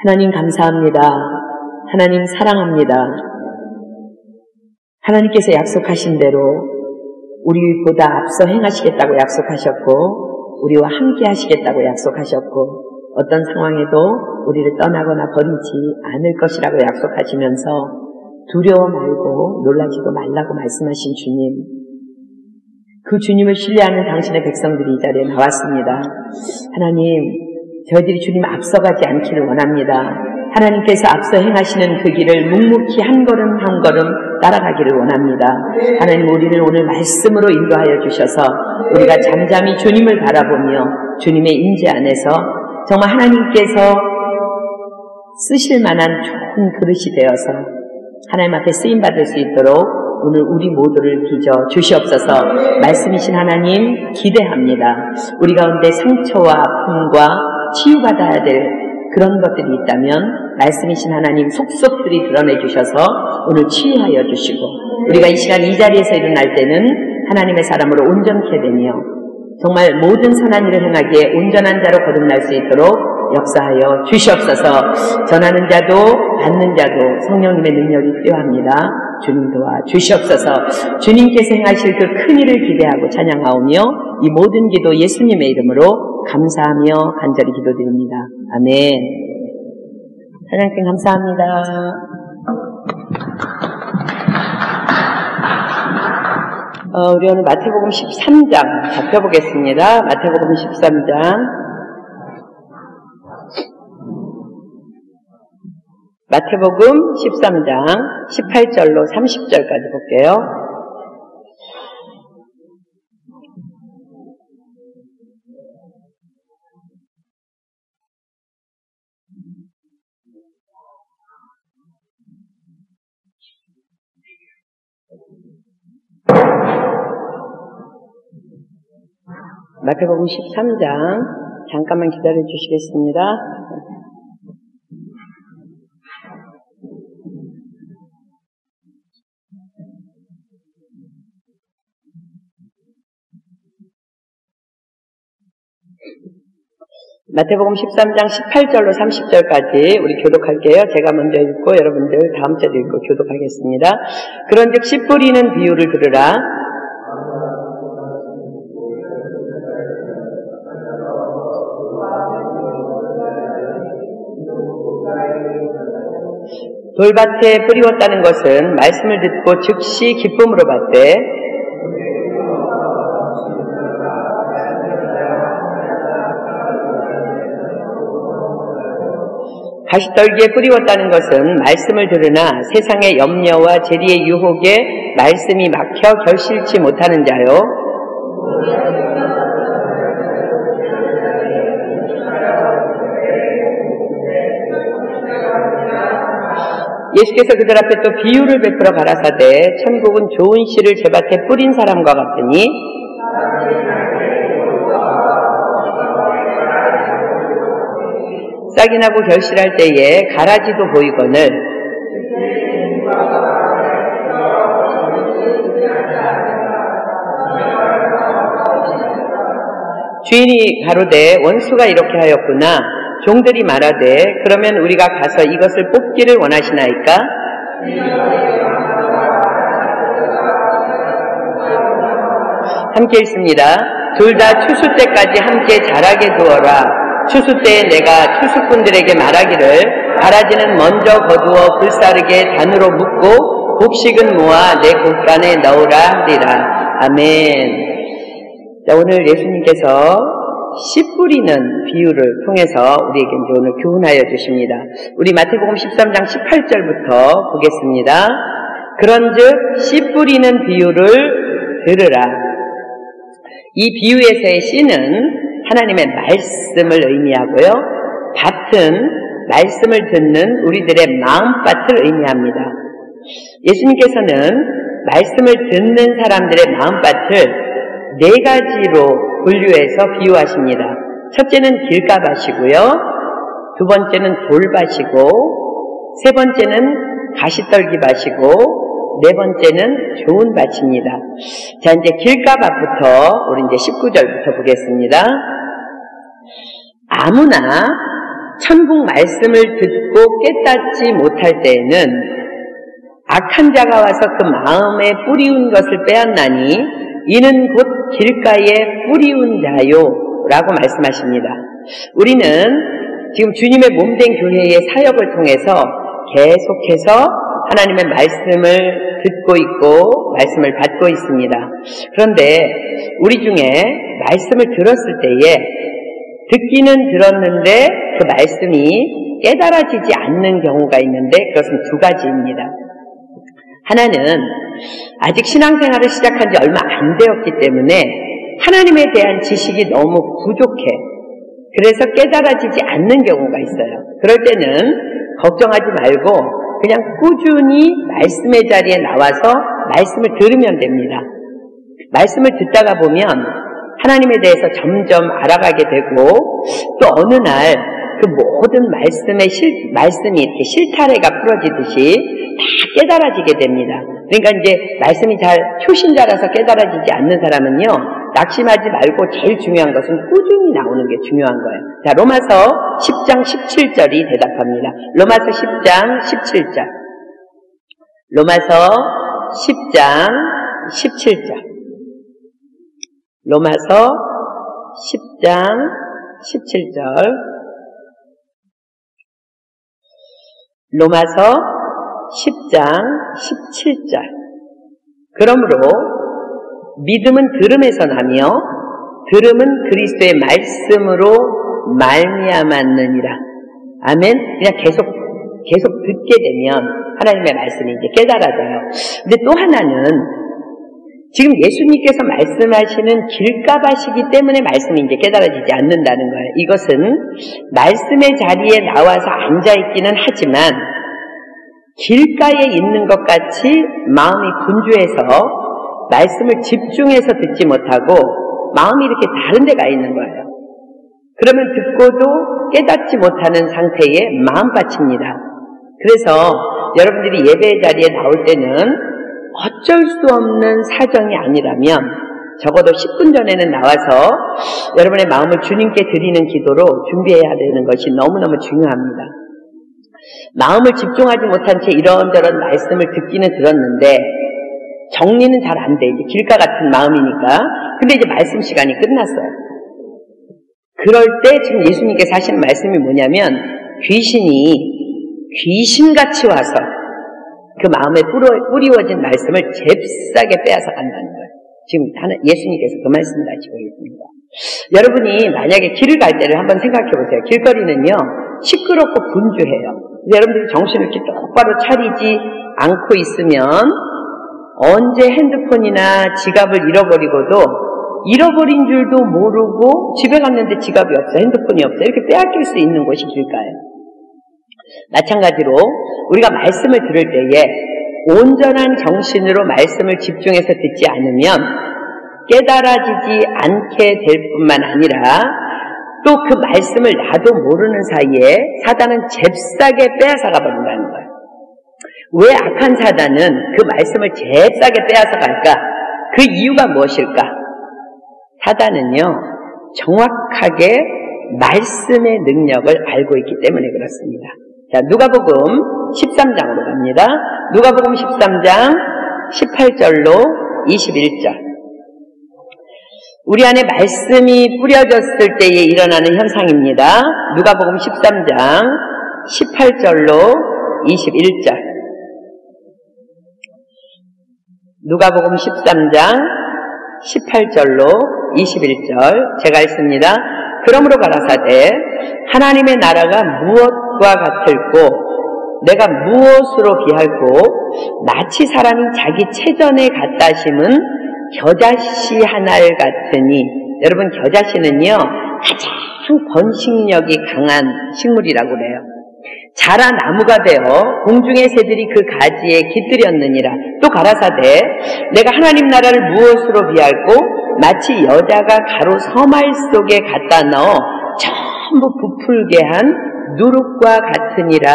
하나님 감사합니다. 하나님 사랑합니다. 하나님께서 약속하신 대로 우리보다 앞서 행하시겠다고 약속하셨고 우리와 함께 하시겠다고 약속하셨고 어떤 상황에도 우리를 떠나거나 버리지 않을 것이라고 약속하시면서 두려워 말고 놀라지도 말라고 말씀하신 주님, 그 주님을 신뢰하는 당신의 백성들이 이 자리에 나왔습니다. 하나님, 저희들이 주님 앞서가지 않기를 원합니다. 하나님께서 앞서 행하시는 그 길을 묵묵히 한 걸음 한 걸음 따라가기를 원합니다. 하나님, 우리를 오늘 말씀으로 인도하여 주셔서 우리가 잠잠히 주님을 바라보며 주님의 임재 안에서 정말 하나님께서 쓰실 만한 좋은 그릇이 되어서 하나님 앞에 쓰임받을 수 있도록 오늘 우리 모두를 빚어 주시옵소서. 말씀이신 하나님 기대합니다. 우리 가운데 상처와 아픔과 치유받아야 될 그런 것들이 있다면 말씀이신 하나님 속속들이 드러내 주셔서 오늘 치유하여 주시고 우리가 이 시간 이 자리에서 일어날 때는 하나님의 사람으로 온전케 되며 정말 모든 선한 일을 행하기에 온전한 자로 거듭날 수 있도록 역사하여 주시옵소서. 전하는 자도 받는 자도 성령님의 능력이 필요합니다. 주님 도와 주시옵소서. 주님께서 행하실 그 큰 일을 기대하고 찬양하오며 이 모든 기도 예수님의 이름으로 감사하며 간절히 기도드립니다. 아멘. 사장님 감사합니다. 우리 오늘 마태복음 13장 살펴보겠습니다. 마태복음 13장. 마태복음 13장 18절로 30절까지 볼게요. 마태복음 13장 잠깐만 기다려 주시겠습니다. 마태복음 13장 18절로 30절까지 우리 교독할게요. 제가 먼저 읽고 여러분들 다음 절에 읽고 교독하겠습니다. 그런즉 씨 뿌리는 비유를 들으라. 돌밭에 뿌리웠다는 것은 말씀을 듣고 즉시 기쁨으로 받되 가시떨기에 뿌리웠다는 것은 말씀을 들으나 세상의 염려와 재리의 유혹에 말씀이 막혀 결실치 못하는 자요. 예수께서 그들 앞에 또 비유를 베풀어 가라사대 천국은 좋은 씨를 제밭에 뿌린 사람과 같으니 싹이 나고 결실할 때에 가라지도 보이거늘 주인이 가로되 원수가 이렇게 하였구나. 종들이 말하되 그러면 우리가 가서 이것을 뽑기를 원하시나이까? 함께 읽습니다. 둘 다 추수 때까지 함께 자라게 두어라. 추수 때에 내가 추수꾼들에게 말하기를 가라지는 먼저 거두어 불사르게 단으로 묶고 곡식은 모아 내 곡간에 넣으라 하리라. 아멘. 자, 오늘 예수님께서 씨 뿌리는 비유를 통해서 우리에게 이제 오늘 교훈하여 주십니다. 우리 마태복음 13장 18절부터 보겠습니다. 그런즉 씨 뿌리는 비유를 들으라. 이 비유에서의 씨는 하나님의 말씀을 의미하고요. 밭은 말씀을 듣는 우리들의 마음밭을 의미합니다. 예수님께서는 말씀을 듣는 사람들의 마음밭을 네 가지로 분류해서 비유하십니다. 첫째는 길가밭이고요. 두 번째는 돌밭이고 세 번째는 가시떨기밭이고 네 번째는 좋은 밭입니다. 자, 이제 길가밭부터 우리 이제 19절부터 보겠습니다. 아무나 천국 말씀을 듣고 깨닫지 못할 때에는 악한 자가 와서 그 마음에 뿌리운 것을 빼앗나니 이는 곧 길가에 뿌리운 자요 라고 말씀하십니다. 우리는 지금 주님의 몸된 교회의 사역을 통해서 계속해서 하나님의 말씀을 듣고 있고 말씀을 받고 있습니다. 그런데 우리 중에 말씀을 들었을 때에 듣기는 들었는데 그 말씀이 깨달아지지 않는 경우가 있는데 그것은 두 가지입니다. 하나는 아직 신앙생활을 시작한 지 얼마 안 되었기 때문에 하나님에 대한 지식이 너무 부족해. 그래서 깨달아지지 않는 경우가 있어요. 그럴 때는 걱정하지 말고 그냥 꾸준히 말씀의 자리에 나와서 말씀을 들으면 됩니다. 말씀을 듣다가 보면 하나님에 대해서 점점 알아가게 되고 또 어느 날 그 모든 말씀이 이렇게 실타래가 풀어지듯이 다 깨달아지게 됩니다. 그러니까 이제 말씀이 잘 초신자라서 깨달아지지 않는 사람은요, 낙심하지 말고 제일 중요한 것은 꾸준히 나오는 게 중요한 거예요. 자, 로마서 10장 17절이 대답합니다. 로마서 10장 17절. 로마서 10장 17절. 로마서 10장 17절. 로마서 10장 17절. 그러므로 믿음은 들음에서 나며 들음은 그리스도의 말씀으로 말미암았느니라. 아멘. 그냥 계속 듣게 되면 하나님의 말씀이 이제 깨달아져요. 근데 또 하나는 지금 예수님께서 말씀하시는 길가바시기 때문에 말씀이 이제 깨달아지지 않는다는 거예요. 이것은 말씀의 자리에 나와서 앉아있기는 하지만 길가에 있는 것 같이 마음이 분주해서 말씀을 집중해서 듣지 못하고 마음이 이렇게 다른 데 가 있는 거예요. 그러면 듣고도 깨닫지 못하는 상태의 마음밭입니다. 그래서 여러분들이 예배 자리에 나올 때는 어쩔 수 없는 사정이 아니라면 적어도 10분 전에는 나와서 여러분의 마음을 주님께 드리는 기도로 준비해야 되는 것이 너무너무 중요합니다. 마음을 집중하지 못한 채 이런저런 말씀을 듣기는 들었는데 정리는 잘 안 돼. 이제 길가 같은 마음이니까. 근데 이제 말씀 시간이 끝났어요. 그럴 때 지금 예수님께서 하시는 말씀이 뭐냐면 귀신같이 와서 그 마음에 뿌리워진 말씀을 잽싸게 빼앗아 간다는 거예요. 지금 예수님께서 그 말씀을 하시고 있습니다. 여러분이 만약에 길을 갈 때를 한번 생각해 보세요. 길거리는요, 시끄럽고 분주해요. 여러분들이 정신을 이렇게 똑바로 차리지 않고 있으면 언제 핸드폰이나 지갑을 잃어버리고도 잃어버린 줄도 모르고 집에 갔는데 지갑이 없어, 핸드폰이 없어, 이렇게 빼앗길 수 있는 곳이 길가예요. 마찬가지로 우리가 말씀을 들을 때에 온전한 정신으로 말씀을 집중해서 듣지 않으면 깨달아지지 않게 될 뿐만 아니라 또 그 말씀을 나도 모르는 사이에 사단은 잽싸게 빼앗아가 버린다는 거예요. 왜 악한 사단은 그 말씀을 잽싸게 빼앗아갈까? 그 이유가 무엇일까? 사단은요, 정확하게 말씀의 능력을 알고 있기 때문에 그렇습니다. 자, 누가복음 13장으로 갑니다. 누가복음 13장 18절로 21절. 우리 안에 말씀이 뿌려졌을 때에 일어나는 현상입니다. 누가복음 13장 18절로 21절. 누가복음 13장 18절로 21절 제가 읽습니다. 그러므로 가라사대 하나님의 나라가 무엇과 같을꼬 내가 무엇으로 비할꼬 마치 사람이 자기 체전에 갖다 심은 겨자씨 하나를 같으니. 여러분, 겨자씨는요 가장 번식력이 강한 식물이라고 그래요. 자라 나무가 되어 공중의 새들이 그 가지에 깃들였느니라. 또 가라사대 내가 하나님 나라를 무엇으로 비할꼬 마치 여자가 가루 서말 속에 갖다 넣어 전부 부풀게 한 누룩과 같으니라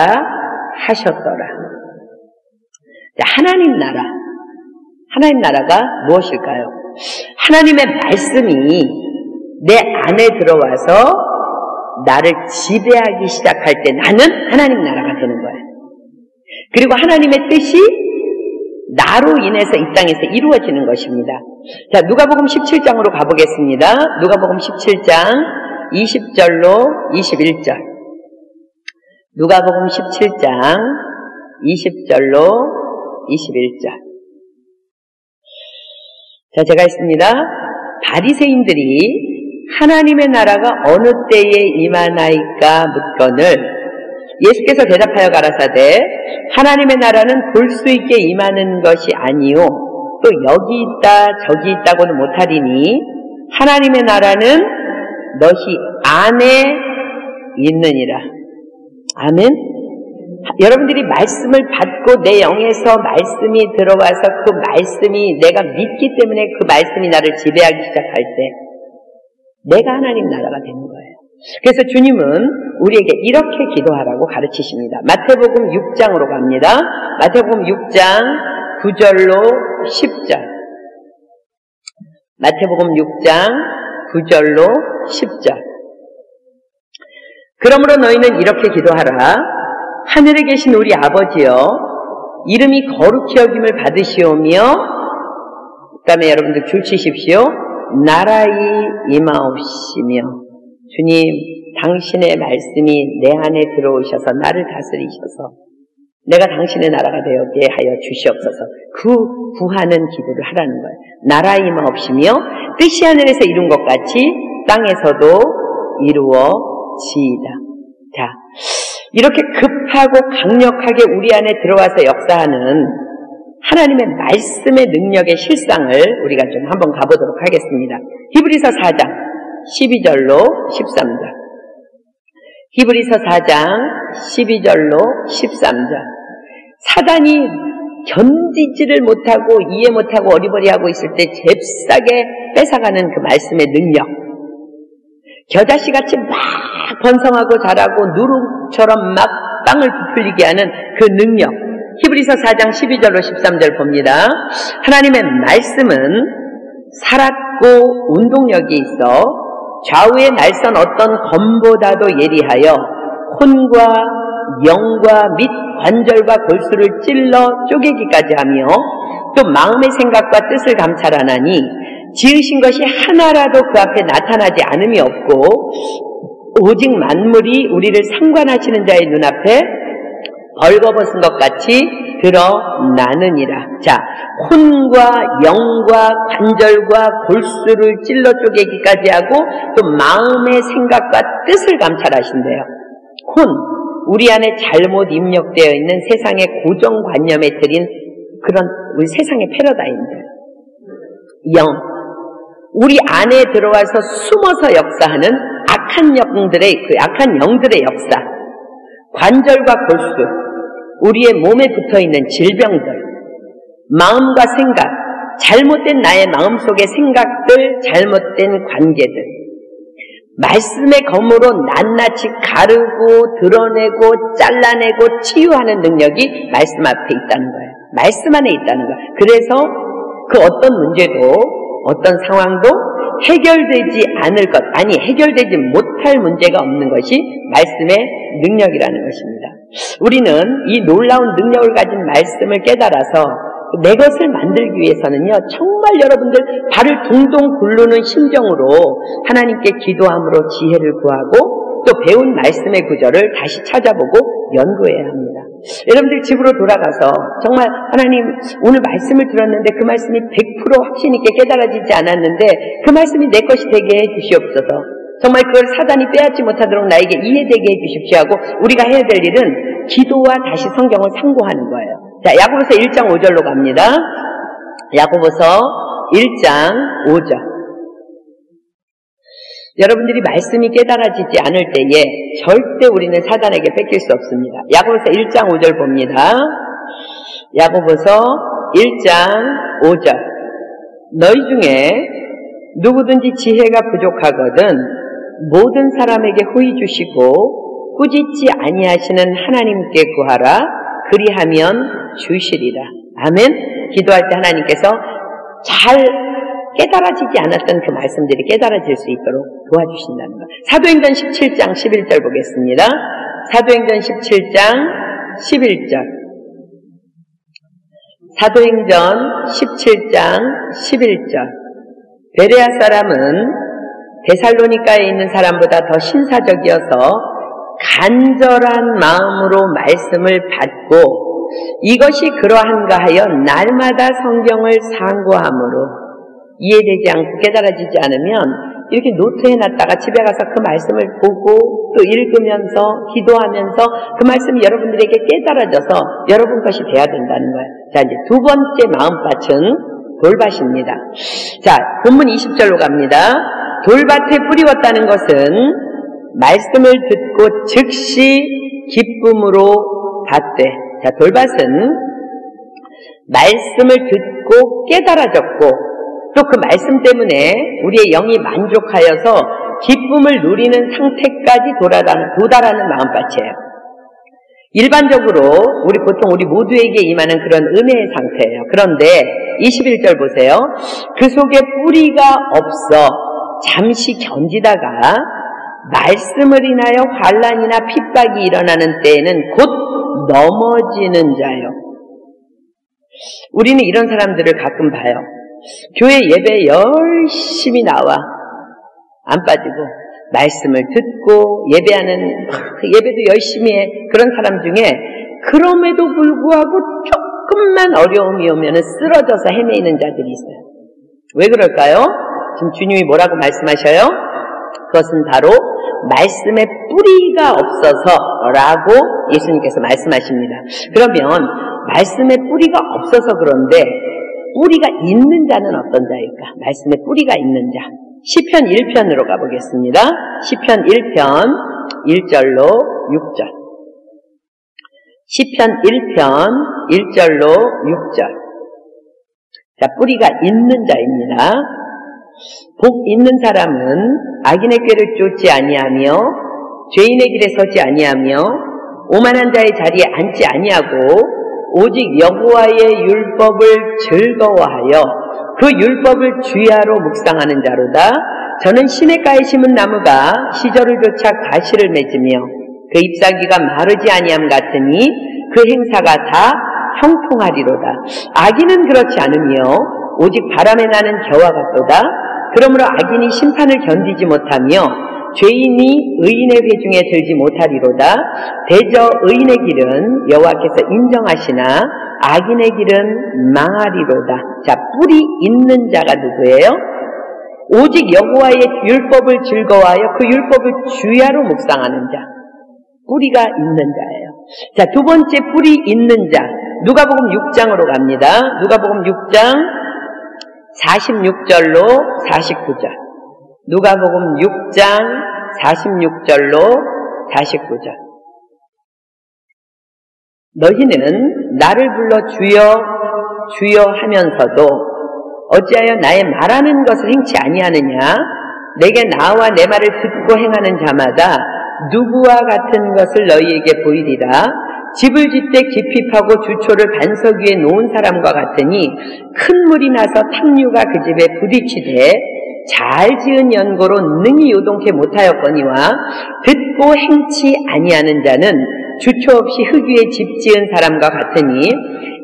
하셨더라. 하나님 나라가 무엇일까요? 하나님의 말씀이 내 안에 들어와서 나를 지배하기 시작할 때 나는 하나님 나라가 되는 거예요. 그리고 하나님의 뜻이 나로 인해서 이 땅에서 이루어지는 것입니다. 자, 누가복음 17장으로 가보겠습니다. 누가복음 17장 20절로 21절. 누가복음 17장 20절로 21절. 자, 제가 있습니다. 바리새인들이 하나님의 나라가 어느 때에 임하나이까 묻거늘 예수께서 대답하여 가라사대 하나님의 나라는 볼 수 있게 임하는 것이 아니요 또 여기 있다 저기 있다고는 못하리니 하나님의 나라는 너희 안에 있느니라. 아멘. 여러분들이 말씀을 받고 내 영에서 말씀이 들어와서 그 말씀이 내가 믿기 때문에 그 말씀이 나를 지배하기 시작할 때 내가 하나님 나라가 되는 거예요. 그래서 주님은 우리에게 이렇게 기도하라고 가르치십니다. 마태복음 6장으로 갑니다. 마태복음 6장 9절로 10절. 마태복음 6장 9절로 10절. 그러므로 너희는 이렇게 기도하라. 하늘에 계신 우리 아버지여 이름이 거룩히 여김을 받으시오며 그 다음에 여러분들 줄 치십시오. 나라의 임하옵시며 주님 당신의 말씀이 내 안에 들어오셔서 나를 다스리셔서 내가 당신의 나라가 되게 하여 주시옵소서. 그 구하는 기도를 하라는 거예요. 나라의 임하옵시며 뜻이 하늘에서 이룬 것 같이 땅에서도 이루어지이다. 자, 이렇게 급하고 강력하게 우리 안에 들어와서 역사하는 하나님의 말씀의 능력의 실상을 우리가 좀 한번 가보도록 하겠습니다. 히브리서 4장 12절로 13절. 히브리서 4장 12절로 13절. 사단이 견디지를 못하고 이해 못하고 어리버리하고 있을 때 잽싸게 뺏어가는 그 말씀의 능력. 겨자씨같이 막 번성하고 자라고 누룩처럼 막 땅을 부풀리게 하는 그 능력. 히브리서 4장 12절로 13절 봅니다. 하나님의 말씀은 살았고 운동력이 있어 좌우에 날선 어떤 검보다도 예리하여 혼과 영과 및 관절과 골수를 찔러 쪼개기까지 하며 또 마음의 생각과 뜻을 감찰하나니 지으신 것이 하나라도 그 앞에 나타나지 않음이 없고 오직 만물이 우리를 상관하시는 자의 눈앞에 벌거벗은 것 같이 드러나느니라. 자, 혼과 영과 관절과 골수를 찔러 쪼개기까지 하고 또 마음의 생각과 뜻을 감찰하신대요. 혼, 우리 안에 잘못 입력되어 있는 세상의 고정관념에 들인 그런 우리 세상의 패러다임들. 영, 우리 안에 들어와서 숨어서 역사하는 악한 영들의 그 악한 영들의 역사. 관절과 골수, 우리의 몸에 붙어있는 질병들, 마음과 생각, 잘못된 나의 마음속의 생각들, 잘못된 관계들, 말씀의 검으로 낱낱이 가르고 드러내고 잘라내고 치유하는 능력이 말씀 앞에 있다는 거예요. 말씀 안에 있다는 거예요. 그래서 그 어떤 문제도 어떤 상황도 해결되지 않을 것, 아니 해결되지 못할 문제가 없는 것이 말씀의 능력이라는 것입니다. 우리는 이 놀라운 능력을 가진 말씀을 깨달아서 내 것을 만들기 위해서는요, 정말 여러분들 발을 둥둥 굴르는 심정으로 하나님께 기도함으로 지혜를 구하고 또 배운 말씀의 구절을 다시 찾아보고 연구해야 합니다. 여러분들 집으로 돌아가서 정말 하나님 오늘 말씀을 들었는데 그 말씀이 100% 확신 있게 깨달아지지 않았는데 그 말씀이 내 것이 되게 해 주시옵소서. 정말 그걸 사단이 빼앗지 못하도록 나에게 이해되게 해 주십시오 하고 우리가 해야 될 일은 기도와 다시 성경을 상고하는 거예요. 자, 야고보서 1장 5절로 갑니다. 야고보서 1장 5절. 여러분들이 말씀이 깨달아지지 않을 때에 절대 우리는 사단에게 뺏길 수 없습니다. 야고보서 1장 5절 봅니다. 야고보서 1장 5절. 너희 중에 누구든지 지혜가 부족하거든 모든 사람에게 후히 주시고 꾸짖지 아니하시는 하나님께 구하라. 그리하면 주시리라. 아멘. 기도할 때 하나님께서 잘 깨달아지지 않았던 그 말씀들이 깨달아질 수 있도록 도와주신다는 것. 사도행전 17장 11절 보겠습니다. 사도행전 17장 11절. 사도행전 17장 11절. 베레아 사람은 데살로니가에 있는 사람보다 더 신사적이어서 간절한 마음으로 말씀을 받고 이것이 그러한가 하여 날마다 성경을 상고함으로 이해되지 않고 깨달아지지 않으면 이렇게 노트해놨다가 집에 가서 그 말씀을 보고 또 읽으면서 기도하면서 그 말씀이 여러분들에게 깨달아져서 여러분 것이 돼야 된다는 거예요. 자, 이제 두 번째 마음밭은 돌밭입니다. 자, 본문 20절로 갑니다. 돌밭에 뿌리웠다는 것은 말씀을 듣고 즉시 기쁨으로 받되. 자, 돌밭은 말씀을 듣고 깨달아졌고 또 그 말씀 때문에 우리의 영이 만족하여서 기쁨을 누리는 상태까지 도달하는 마음밭이에요. 일반적으로 우리 모두에게 임하는 그런 은혜의 상태예요. 그런데 21절 보세요. 그 속에 뿌리가 없어 잠시 견디다가 말씀을 인하여 환난이나 핍박이 일어나는 때에는 곧 넘어지는 자요. 우리는 이런 사람들을 가끔 봐요. 교회 예배 열심히 나와 안 빠지고 말씀을 듣고 예배도 열심히 해. 그런 사람 중에 그럼에도 불구하고 조금만 어려움이 오면 쓰러져서 헤매이는 자들이 있어요. 왜 그럴까요? 지금 주님이 뭐라고 말씀하셔요? 그것은 바로 말씀에 뿌리가 없어서라고 예수님께서 말씀하십니다. 그러면 말씀에 뿌리가 없어서 그런데 뿌리가 있는 자는 어떤 자일까? 말씀에 뿌리가 있는 자. 시편 1편으로 가보겠습니다. 시편 1편 1절로 6절. 시편 1편 1절로 6절. 자, 뿌리가 있는 자입니다. 복 있는 사람은 악인의 꾀를 쫓지 아니하며 죄인의 길에 서지 아니하며 오만한 자의 자리에 앉지 아니하고 오직 여호와의 율법을 즐거워하여 그 율법을 주야로 묵상하는 자로다. 저는 시냇가에 심은 나무가 시절을 쫓아 가시를 맺으며 그 잎사귀가 마르지 아니함 같으니 그 행사가 다 형통하리로다. 악인은 그렇지 않으며 오직 바람에 나는 겨와 같도다. 그러므로 악인이 심판을 견디지 못하며 죄인이 의인의 회중에 들지 못하리로다. 대저 의인의 길은 여호와께서 인정하시나 악인의 길은 망하리로다. 자, 뿌리 있는 자가 누구예요? 오직 여호와의 율법을 즐거워하여 그 율법을 주야로 묵상하는 자. 뿌리가 있는 자예요. 자, 두 번째 뿌리 있는 자. 누가복음 6장으로 갑니다. 누가복음 6장 46절로 49절. 누가복음 6장 46절로 49절. 너희는 나를 불러 주여 주여 하면서도 어찌하여 나의 말하는 것을 행치 아니하느냐? 내게 나와 내 말을 듣고 행하는 자마다 누구와 같은 것을 너희에게 보이리라. 집을 짓되 깊이 파고 주초를 반석 위에 놓은 사람과 같으니 큰 물이 나서 탕류가 그 집에 부딪히되 잘 지은 연고로 능히 요동케 못하였거니와 듣고 행치 아니하는 자는 주초 없이 흙 위에 집 지은 사람과 같으니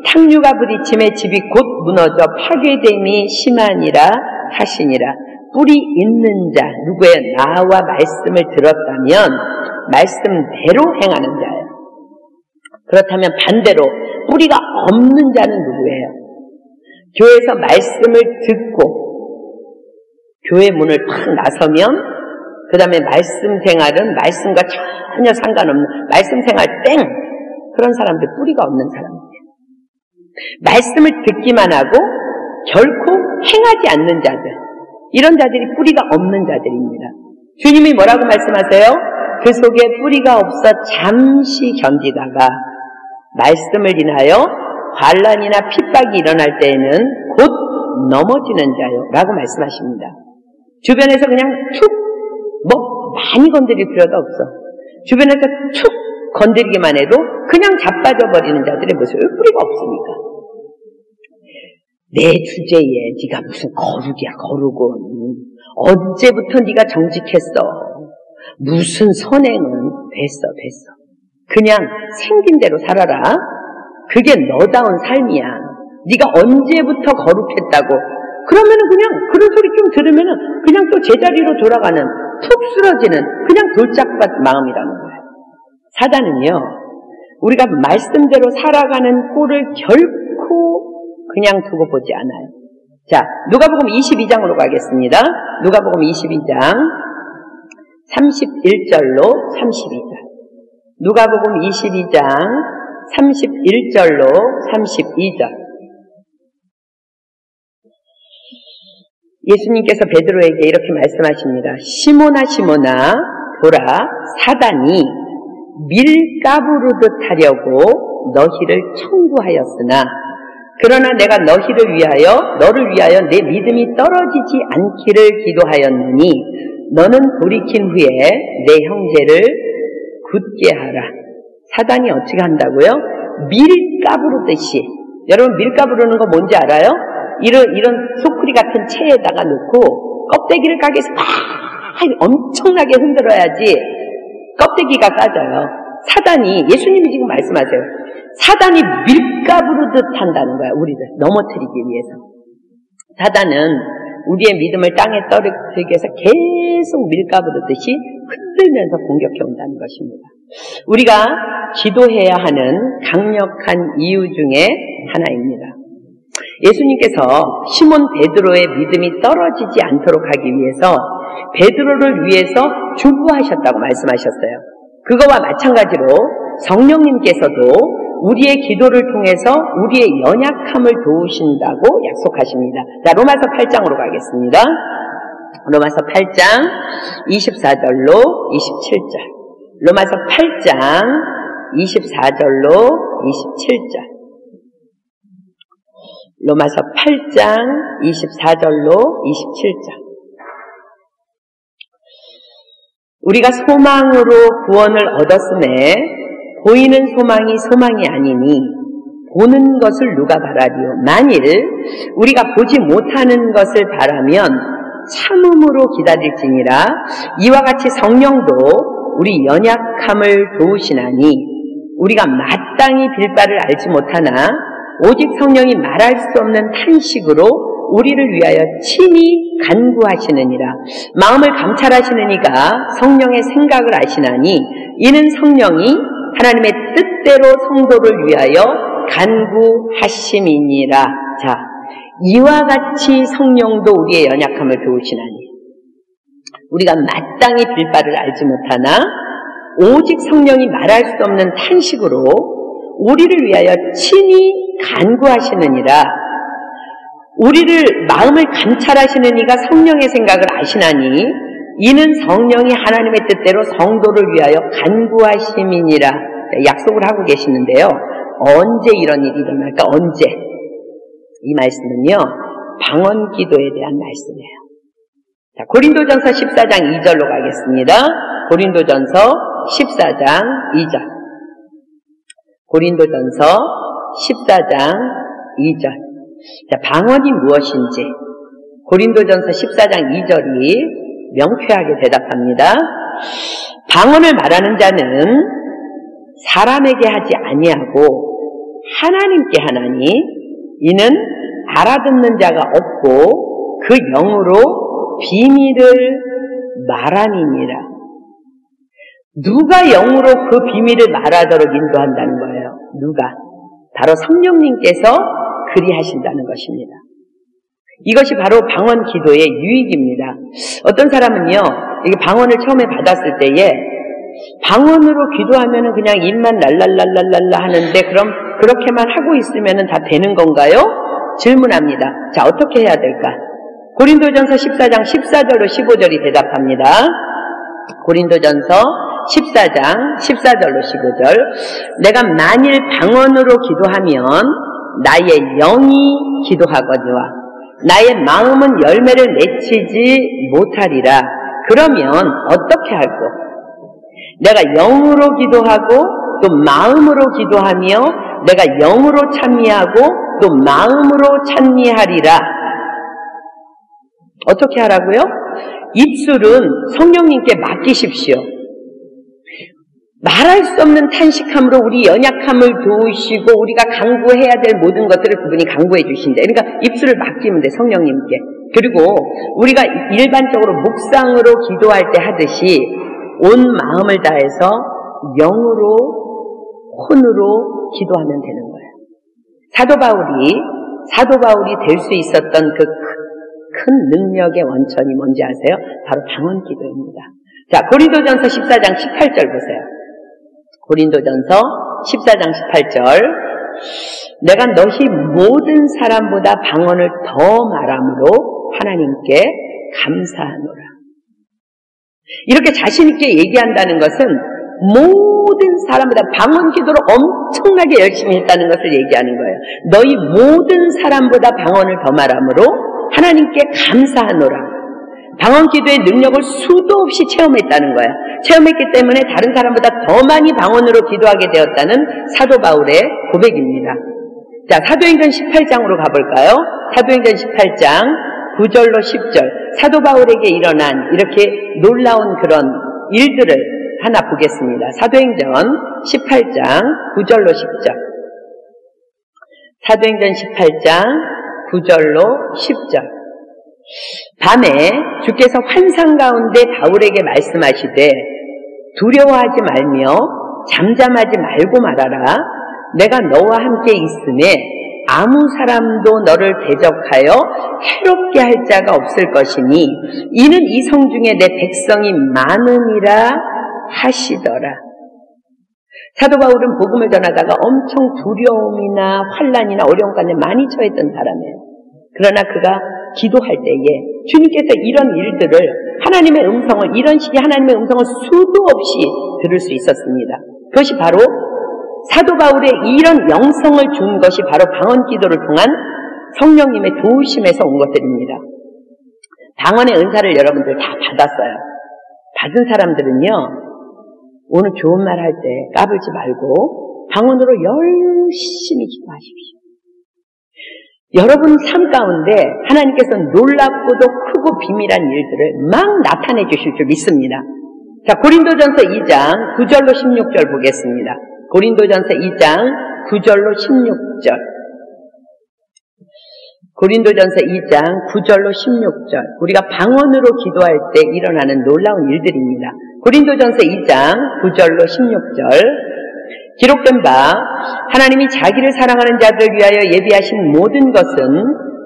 탕류가 부딪힘에 집이 곧 무너져 파괴됨이 심하니라 하시니라. 뿌리 있는 자, 누구의 나와 말씀을 들었다면 말씀대로 행하는 자예요. 그렇다면 반대로 뿌리가 없는 자는 누구예요? 교회에서 말씀을 듣고 교회 문을 팍 나서면 그 다음에 말씀 생활은 말씀과 전혀 상관없는 말씀 생활 땡! 그런 사람들 뿌리가 없는 사람이에요. 말씀을 듣기만 하고 결코 행하지 않는 자들, 이런 자들이 뿌리가 없는 자들입니다. 주님이 뭐라고 말씀하세요? 그 속에 뿌리가 없어 잠시 견디다가 말씀을 인하여 환난이나 핍박이 일어날 때에는 곧 넘어지는 자요 라고 말씀하십니다. 주변에서 그냥 툭 많이 건드릴 필요도 없어. 주변에서 툭 건드리기만 해도 그냥 자빠져 버리는 자들의 모습에 뿌리가 없으니까. 내 주제에 네가 무슨 거룩이야 거룩은. 언제부터 네가 정직했어. 무슨 선행은 됐어. 그냥 생긴 대로 살아라. 그게 너다운 삶이야. 네가 언제부터 거룩했다고. 그러면은 그냥 그런 소리 좀 들으면은 그냥 또 제자리로 돌아가는 툭 쓰러지는 그냥 돌짝밭 마음이라는 거예요. 사단은요, 우리가 말씀대로 살아가는 꼴을 결코 그냥 두고 보지 않아요. 자, 누가복음 22장으로 가겠습니다. 누가복음 22장 31절로 32절. 누가복음 22장 31절로 32절. 예수님께서 베드로에게 이렇게 말씀하십니다. 시몬아 시몬아 보라, 사단이 밀가부르듯 하려고 너희를 청구하였으나 그러나 내가 너를 위하여 내 믿음이 떨어지지 않기를 기도하였노니 너는 돌이킨 후에 내 형제를 굳게 하라. 사단이 어떻게 한다고요? 밀가부르듯이. 여러분 밀가부르는 거 뭔지 알아요? 이런 소쿠리 같은 체에다가 놓고 껍데기를 까게서 막 엄청나게 흔들어야지 껍데기가 까져요. 사단이, 예수님이 지금 말씀하세요. 사단이 밀가부르듯 한다는 거야. 우리를 넘어뜨리기 위해서. 사단은 우리의 믿음을 땅에 떨어뜨리기 위해서 계속 밀가부르듯이 흔들면서 공격해 온다는 것입니다. 우리가 기도해야 하는 강력한 이유 중에 하나입니다. 예수님께서 시몬 베드로의 믿음이 떨어지지 않도록 하기 위해서 베드로를 위해서 주부하셨다고 말씀하셨어요. 그거와 마찬가지로 성령님께서도 우리의 기도를 통해서 우리의 연약함을 도우신다고 약속하십니다. 자, 로마서 8장으로 가겠습니다. 로마서 8장 24절로 27절. 로마서 8장 24절로 27절. 로마서 8장 24절로 27절. 우리가 소망으로 구원을 얻었음에 보이는 소망이 소망이 아니니 보는 것을 누가 바라리요. 만일 우리가 보지 못하는 것을 바라면 참음으로 기다릴지니라. 이와 같이 성령도 우리 연약함을 도우시나니 우리가 마땅히 빌 바를 알지 못하나 오직 성령이 말할 수 없는 탄식으로 우리를 위하여 친히 간구하시느니라. 마음을 감찰하시는 이가 성령의 생각을 아시나니 이는 성령이 하나님의 뜻대로 성도를 위하여 간구하심이니라. 자, 이와 같이 성령도 우리의 연약함을 도우시나니 우리가 마땅히 빌 바를 알지 못하나 오직 성령이 말할 수 없는 탄식으로 우리를 위하여 친히 간구하시느니라. 우리를 마음을 감찰하시는 이가 성령의 생각을 아시나니 이는 성령이 하나님의 뜻대로 성도를 위하여 간구하심이니라. 약속을 하고 계시는데요. 언제 이런 일이 일어날까? 언제? 이 말씀은요, 방언 기도에 대한 말씀이에요. 자, 고린도전서 14장 2절로 가겠습니다. 고린도전서 14장 2절. 고린도전서 14장 2절. 자, 방언이 무엇인지 고린도전서 14장 2절이 명쾌하게 대답합니다. 방언을 말하는 자는 사람에게 하지 아니하고 하나님께 하나니 이는 알아듣는 자가 없고 그 영으로 비밀을 말함이니라. 누가 영으로 그 비밀을 말하도록 인도한다는 거예요? 누가? 바로 성령님께서 그리 하신다는 것입니다. 이것이 바로 방언 기도의 유익입니다. 어떤 사람은요, 이게 방언을 처음에 받았을 때에 방언으로 기도하면은 그냥 입만 랄랄랄랄랄라 하는데 그럼 그렇게만 하고 있으면은 다 되는 건가요? 질문합니다. 자, 어떻게 해야 될까? 고린도전서 14장 14절로 15절이 대답합니다. 고린도전서 14장 14절로 15절. 내가 만일 방언으로 기도하면 나의 영이 기도하거니와 나의 마음은 열매를 맺히지 못하리라. 그러면 어떻게 할꼬? 내가 영으로 기도하고 또 마음으로 기도하며 내가 영으로 찬미하고 또 마음으로 찬미하리라. 어떻게 하라고요? 입술은 성령님께 맡기십시오. 말할 수 없는 탄식함으로 우리 연약함을 도우시고 우리가 강구해야 될 모든 것들을 그분이 강구해 주신다. 그러니까 입술을 맡기면 돼, 성령님께. 그리고 우리가 일반적으로 묵상으로 기도할 때 하듯이 온 마음을 다해서 영으로, 혼으로 기도하면 되는 거예요. 사도 바울이 될 수 있었던 그 큰 능력의 원천이 뭔지 아세요? 바로 방언 기도입니다. 자, 고린도전서 14장 18절 보세요. 고린도전서 14장 18절. 내가 너희 모든 사람보다 방언을 더 말함으로 하나님께 감사하노라. 이렇게 자신있게 얘기한다는 것은 모든 사람보다 방언 기도를 엄청나게 열심히 했다는 것을 얘기하는 거예요. 너희 모든 사람보다 방언을 더 말함으로 하나님께 감사하노라. 방언 기도의 능력을 수도 없이 체험했다는 거야. 체험했기 때문에 다른 사람보다 더 많이 방언으로 기도하게 되었다는 사도 바울의 고백입니다. 자, 사도행전 18장으로 가볼까요? 사도행전 18장 9절로 10절. 사도 바울에게 일어난 이렇게 놀라운 그런 일들을 하나 보겠습니다. 사도행전 18장 9절로 10절. 사도행전 18장 9절로 10절. 밤에 주께서 환상 가운데 바울에게 말씀하시되 두려워하지 말며 잠잠하지 말고 말하라. 내가 너와 함께 있음에 아무 사람도 너를 대적하여 해롭게 할 자가 없을 것이니 이는 이 성 중에 내 백성이 많으니라 하시더라. 사도 바울은 복음을 전하다가 엄청 두려움이나 환난이나 어려움 가운데 많이 처했던 사람이에요. 그러나 그가 기도할 때에 주님께서 이런 일들을 하나님의 음성을 이런 식의 하나님의 음성을 수도 없이 들을 수 있었습니다. 그것이 바로 사도 바울의 이런 영성을 준 것이 바로 방언 기도를 통한 성령님의 도우심에서 온 것들입니다. 방언의 은사를 여러분들 다 받았어요. 받은 사람들은요, 오늘 좋은 말 할 때 까불지 말고 방언으로 열심히 기도하십시오. 여러분 삶 가운데 하나님께서는 놀랍고도 크고 비밀한 일들을 막 나타내 주실 줄 믿습니다. 자, 고린도전서 2장 9절로 16절 보겠습니다. 고린도전서 2장 9절로 16절. 고린도전서 2장 9절로 16절. 우리가 방언으로 기도할 때 일어나는 놀라운 일들입니다. 고린도전서 2장 9절로 16절. 기록된 바 하나님이 자기를 사랑하는 자들을 위하여 예비하신 모든 것은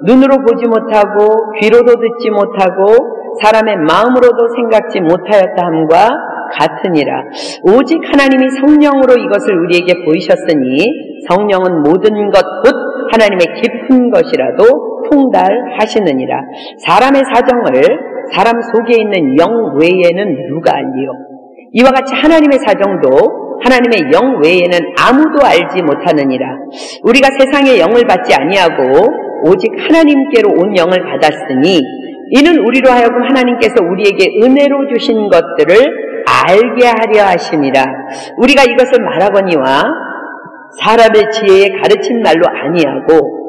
눈으로 보지 못하고 귀로도 듣지 못하고 사람의 마음으로도 생각지 못하였다 함과 같으니라. 오직 하나님이 성령으로 이것을 우리에게 보이셨으니 성령은 모든 것 곧 하나님의 깊은 것이라도 통달하시느니라. 사람의 사정을 사람 속에 있는 영 외에는 누가 알리요? 이와 같이 하나님의 사정도 하나님의 영 외에는 아무도 알지 못하느니라. 우리가 세상의 영을 받지 아니하고 오직 하나님께로 온 영을 받았으니 이는 우리로 하여금 하나님께서 우리에게 은혜로 주신 것들을 알게 하려 하심이라. 우리가 이것을 말하거니와 사람의 지혜에 가르친 말로 아니하고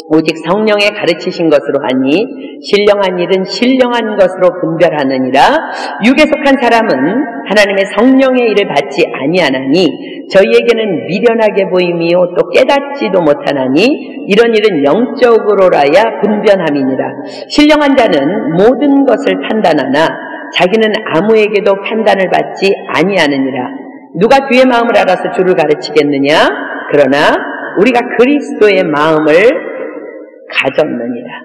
오직 성령에 가르치신 것으로 하니 신령한 일은 신령한 것으로 분별하느니라. 육에 속한 사람은 하나님의 성령의 일을 받지 아니하나니 저희에게는 미련하게 보임이요 또 깨닫지도 못하나니 이런 일은 영적으로라야 분변함이니라. 신령한 자는 모든 것을 판단하나 자기는 아무에게도 판단을 받지 아니하느니라. 누가 주의 마음을 알아서 주를 가르치겠느냐? 그러나 우리가 그리스도의 마음을 가졌느니라.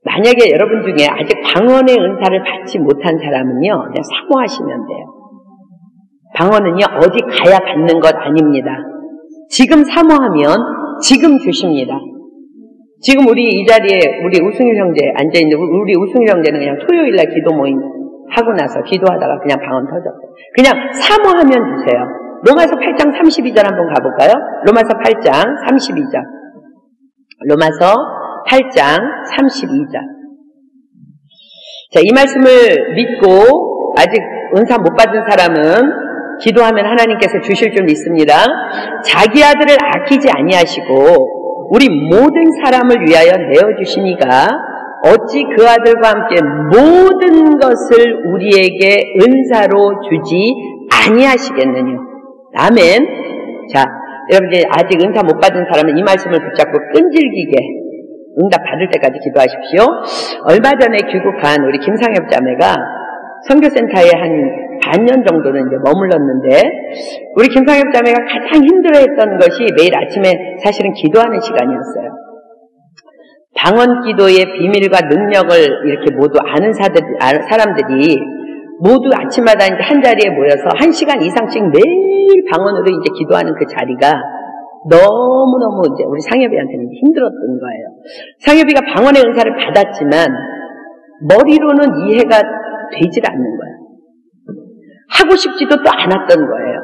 만약에 여러분 중에 아직 방언의 은사를 받지 못한 사람은요, 그냥 사모하시면 돼요. 방언은요, 어디 가야 받는 것 아닙니다. 지금 사모하면 지금 주십니다. 지금 우리 이 자리에 우리 우승일 형제 앉아있는데, 우리 우승일 형제는 그냥 토요일날 기도 모임 하고 나서 기도하다가 그냥 방언 터졌어요. 그냥 사모하면 주세요. 로마서 8장 32절 한번 가볼까요? 로마서 8장 32절. 로마서 8장 32절. 자, 이 말씀을 믿고 아직 은사 못 받은 사람은 기도하면 하나님께서 주실 줄 믿습니다. 자기 아들을 아끼지 아니하시고 우리 모든 사람을 위하여 내어주시니가 어찌 그 아들과 함께 모든 것을 우리에게 은사로 주지 아니하시겠느냐. 아멘. 자, 여러분들 아직 은사 못 받은 사람은 이 말씀을 붙잡고 끈질기게 응답 받을 때까지 기도하십시오. 얼마 전에 귀국한 우리 김상엽 자매가 선교센터에 한 반년 정도는 이제 머물렀는데, 우리 김상엽 자매가 가장 힘들어했던 것이 매일 아침에 사실은 기도하는 시간이었어요. 방언 기도의 비밀과 능력을 이렇게 모두 아는 사람들이 모두 아침마다 이제 한 자리에 모여서 1시간 이상씩 매일 방언으로 이제 기도하는 그 자리가 너무너무 이제 우리 상엽이한테는 힘들었던 거예요. 상엽이가 방언의 은사를 받았지만 머리로는 이해가 되질 않는 거예요. 하고 싶지도 또 않았던 거예요.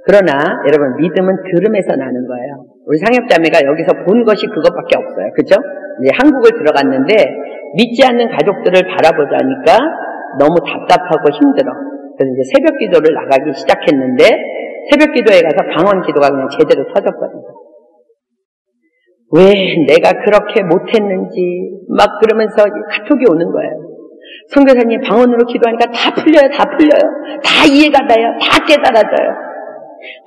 그러나 여러분, 믿음은 들음에서 나는 거예요. 우리 상엽자매가 여기서 본 것이 그것밖에 없어요. 그죠? 이제 한국을 들어갔는데 믿지 않는 가족들을 바라보자니까 너무 답답하고 힘들어. 그래서 이제 새벽 기도를 나가기 시작했는데, 새벽 기도에 가서 방언 기도가 그냥 제대로 터졌거든요. 왜 내가 그렇게 못했는지 막 그러면서 카톡이 오는 거예요. 선교사님, 방언으로 기도하니까 다 풀려요, 다 이해가 돼요, 다 깨달아져요.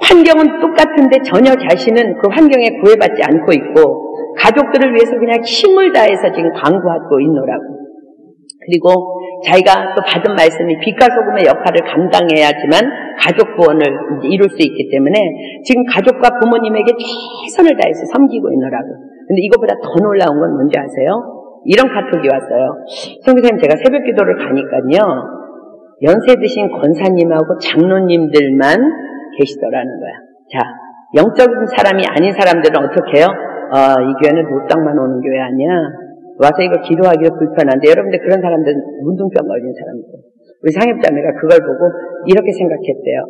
환경은 똑같은데 전혀 자신은 그 환경에 구애받지 않고 있고 가족들을 위해서 그냥 힘을 다해서 지금 강구하고 있노라고. 그리고 자기가 또 받은 말씀이 빛과 소금의 역할을 감당해야지만 가족 구원을 이제 이룰 수 있기 때문에 지금 가족과 부모님에게 최선을 다해서 섬기고 있노라고. 근데 이거보다 더 놀라운 건 뭔지 아세요? 이런 카톡이 왔어요. 선교사님, 제가 새벽 기도를 가니까요, 연세 드신 권사님하고 장로님들만 계시더라는 거야. 자, 영적인 사람이 아닌 사람들은 어떻게 해요? 이 교회는 노땅만 오는 교회 아니야. 와서 이거 기도하기가 불편한데, 여러분들 그런 사람들은 문둥병 걸린 사람들. 우리 상엽자매가 그걸 보고 이렇게 생각했대요.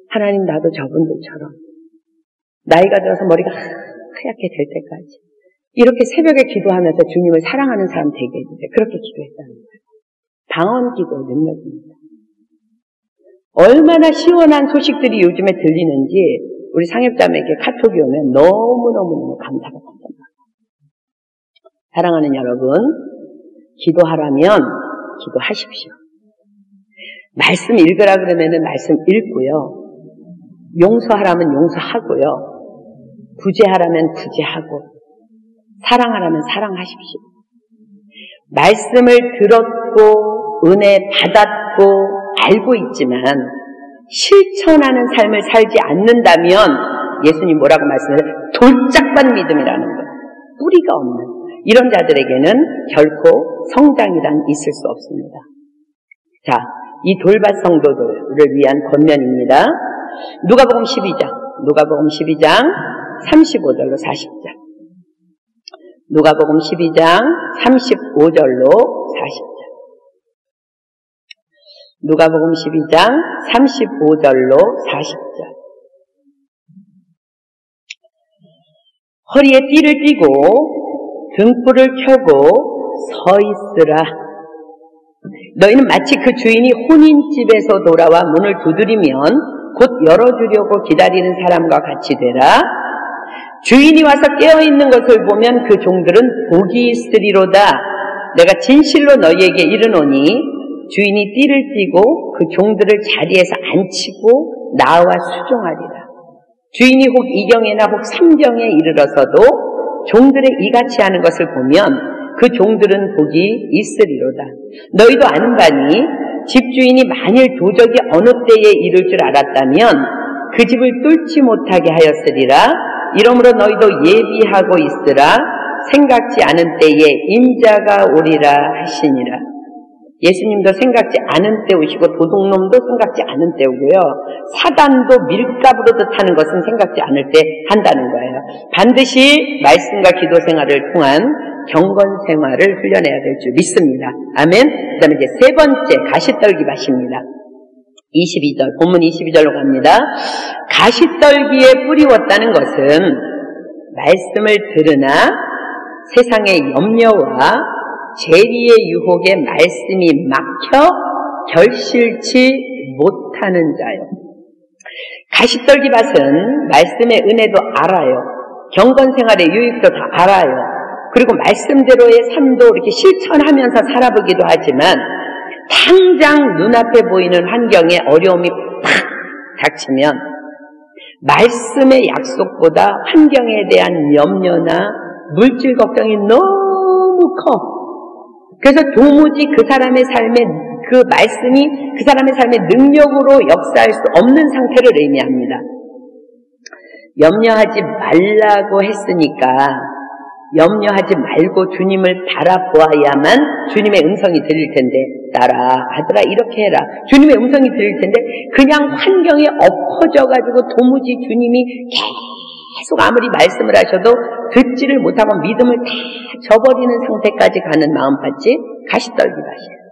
하나님, 나도 저분들처럼 나이가 들어서 머리가 하얗게 될 때까지 이렇게 새벽에 기도하면서 주님을 사랑하는 사람 되게 해주세요. 그렇게 기도했다는 거예요. 방언 기도 능력입니다. 얼마나 시원한 소식들이 요즘에 들리는지 우리 상엽자매에게 카톡이 오면 너무너무 감사가 됩니다. 사랑하는 여러분, 기도하라면 기도하십시오. 말씀 읽으라 그러면은 말씀 읽고요. 용서하라면 용서하고요. 구제하라면 구제하고, 사랑하라면 사랑하십시오. 말씀을 들었고 은혜 받았고 알고 있지만 실천하는 삶을 살지 않는다면 예수님 뭐라고 말씀하세요? 돌짝반 믿음이라는 거예요. 뿌리가 없는 이런 자들에게는 결코 성장이란 있을 수 없습니다. 자, 이 돌밭 성도들을 위한 권면입니다. 누가복음 12장 35절로 40절. 누가복음 12장 35절로 40절. 누가복음 12장 35절로 40절. 허리에 띠를 띠고 등불을 켜고 서 있으라. 너희는 마치 그 주인이 혼인집에서 돌아와 문을 두드리면 곧 열어주려고 기다리는 사람과 같이 되라. 주인이 와서 깨어있는 것을 보면 그 종들은 복이 있으리로다. 내가 진실로 너희에게 이르노니 주인이 띠를 띠고 그 종들을 자리에서 앉히고 나와 수종하리라. 주인이 혹 2경에나 혹 3경에 이르러서도 종들의 이같이 하는 것을 보면 그 종들은 복이 있으리로다. 너희도 아는 바니 집주인이 만일 도적이 어느 때에 이를 줄 알았다면 그 집을 뚫지 못하게 하였으리라. 이러므로 너희도 예비하고 있으라. 생각지 않은 때에 임자가 오리라 하시니라. 예수님도 생각지 않은 때 오시고 도둑놈도 생각지 않은 때 오고요. 사단도 밀가부로 뜻하는 것은 생각지 않을 때 한다는 거예요. 반드시 말씀과 기도 생활을 통한 경건 생활을 훈련해야 될 줄 믿습니다. 아멘. 그 다음에 이제 세 번째, 가시떨기 밭입니다. 22절, 본문 22절로 갑니다. 가시떨기에 뿌리웠다는 것은 말씀을 들으나 세상의 염려와 재리의 유혹에 말씀이 막혀 결실치 못하는 자요. 가시떨기밭은 말씀의 은혜도 알아요. 경건생활의 유익도 다 알아요. 그리고 말씀대로의 삶도 이렇게 실천하면서 살아보기도 하지만 당장 눈앞에 보이는 환경에 어려움이 팍 닥치면 말씀의 약속보다 환경에 대한 염려나 물질 걱정이 너무 커. 그래서 도무지 그 사람의 삶에 그 말씀이 그 사람의 삶의 능력으로 역사할 수 없는 상태를 의미합니다. 염려하지 말라고 했으니까 염려하지 말고 주님을 바라보아야만 주님의 음성이 들릴 텐데, 딸아, 아들아, 이렇게 해라. 주님의 음성이 들릴 텐데 그냥 환경에 엎어져가지고 도무지 주님이 계속 아무리 말씀을 하셔도 듣지를 못하고 믿음을 다 저버리는 상태까지 가는 마음밭이 가시떨기밭이에요.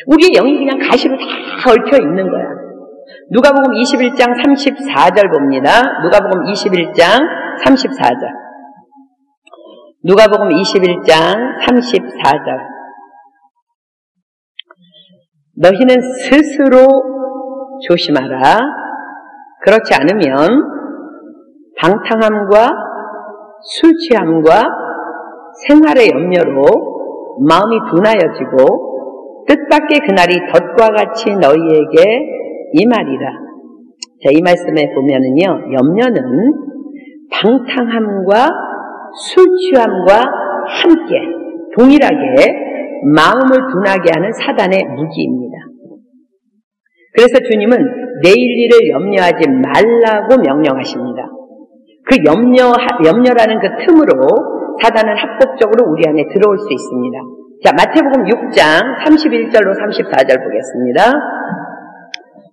우리의 영이 그냥 가시로 다 얽혀 있는 거야. 누가복음 21장 34절 봅니다. 누가복음 21장 34절. 누가복음 21장 34절. 너희는 스스로 조심하라. 그렇지 않으면 방탕함과 술 취함과 생활의 염려로 마음이 둔하여지고 뜻밖의 그날이 덫과 같이 너희에게 임하리라. 자, 이 말씀에 보면은요, 염려는 방탕함과 술 취함과 함께 동일하게 마음을 둔하게 하는 사단의 무기입니다. 그래서 주님은 내일 일을 염려하지 말라고 명령하십니다. 그 염려라는 그 틈으로 사단은 합법적으로 우리 안에 들어올 수 있습니다. 자, 마태복음 6장 31절로 34절 보겠습니다.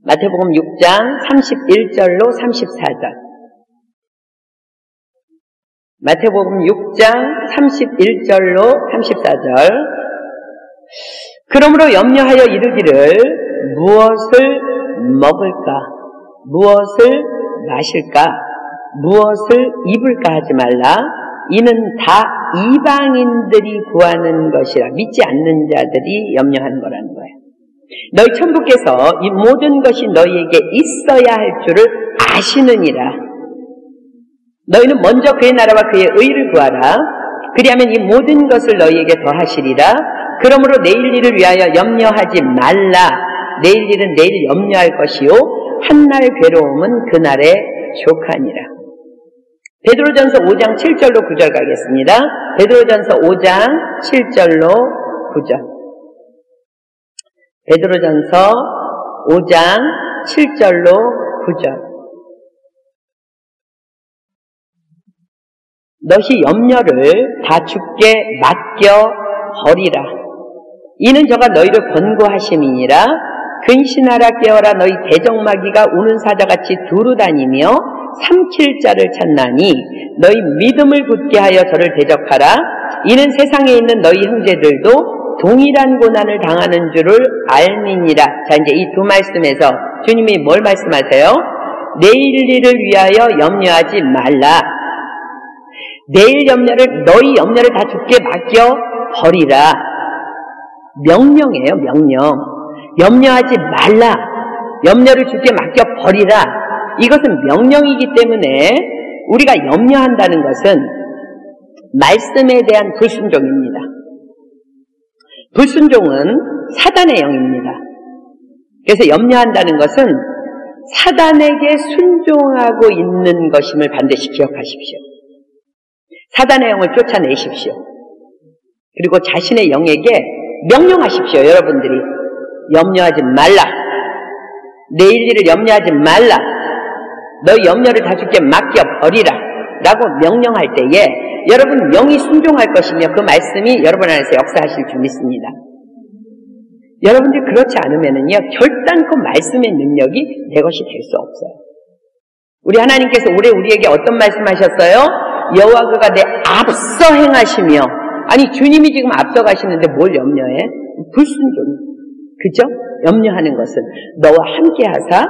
마태복음 6장 31절로 34절. 마태복음 6장 31절로 34절. 그러므로 염려하여 이르기를 무엇을 먹을까, 무엇을 마실까, 무엇을 입을까 하지 말라. 이는 다 이방인들이 구하는 것이라. 믿지 않는 자들이 염려하는 거라는 거예요. 너희 천부께서 이 모든 것이 너희에게 있어야 할 줄을 아시느니라. 너희는 먼저 그의 나라와 그의 의를 구하라. 그리하면 이 모든 것을 너희에게 더하시리라. 그러므로 내일 일을 위하여 염려하지 말라. 내일 일은 내일 염려할 것이요 한날 괴로움은 그날에 족하니라. 베드로전서 5장 7절로 9절 가겠습니다. 베드로전서 5장 7절로 9절. 베드로전서 5장 7절로 9절. 너희 염려를 다 주께 맡겨 버리라. 이는 저가 너희를 권고하심이니라. 근신하라, 깨어라. 너희 대적마귀가 우는 사자같이 두루다니며 삼킬 자를 찾나니 너희 믿음을 굳게 하여 저를 대적하라. 이는 세상에 있는 너희 형제들도 동일한 고난을 당하는 줄을 알미니라. 자, 이제 이 두 말씀에서 주님이 뭘 말씀하세요? 내일 일을 위하여 염려하지 말라. 내일 염려를, 너희 염려를 다 주께 맡겨 버리라. 명령이에요, 명령. 염려하지 말라. 염려를 주께 맡겨 버리라. 이것은 명령이기 때문에 우리가 염려한다는 것은 말씀에 대한 불순종입니다. 불순종은 사단의 영입니다. 그래서 염려한다는 것은 사단에게 순종하고 있는 것임을 반드시 기억하십시오. 사단의 영을 쫓아내십시오. 그리고 자신의 영에게 명령하십시오. 여러분들이 염려하지 말라. 내일 일을 염려하지 말라. 너희 염려를 다 주께 맡겨버리라 라고 명령할 때에 여러분 영이 순종할 것이며 그 말씀이 여러분 안에서 역사하실 줄 믿습니다. 여러분들이 그렇지 않으면은요, 결단코 말씀의 능력이 내 것이 될 수 없어요. 우리 하나님께서 올해 우리에게 어떤 말씀하셨어요? 여호와가 내 앞서 행하시며. 아니, 주님이 지금 앞서 가시는데 뭘 염려해? 불순종. 그죠? 염려하는 것은 너와 함께 하사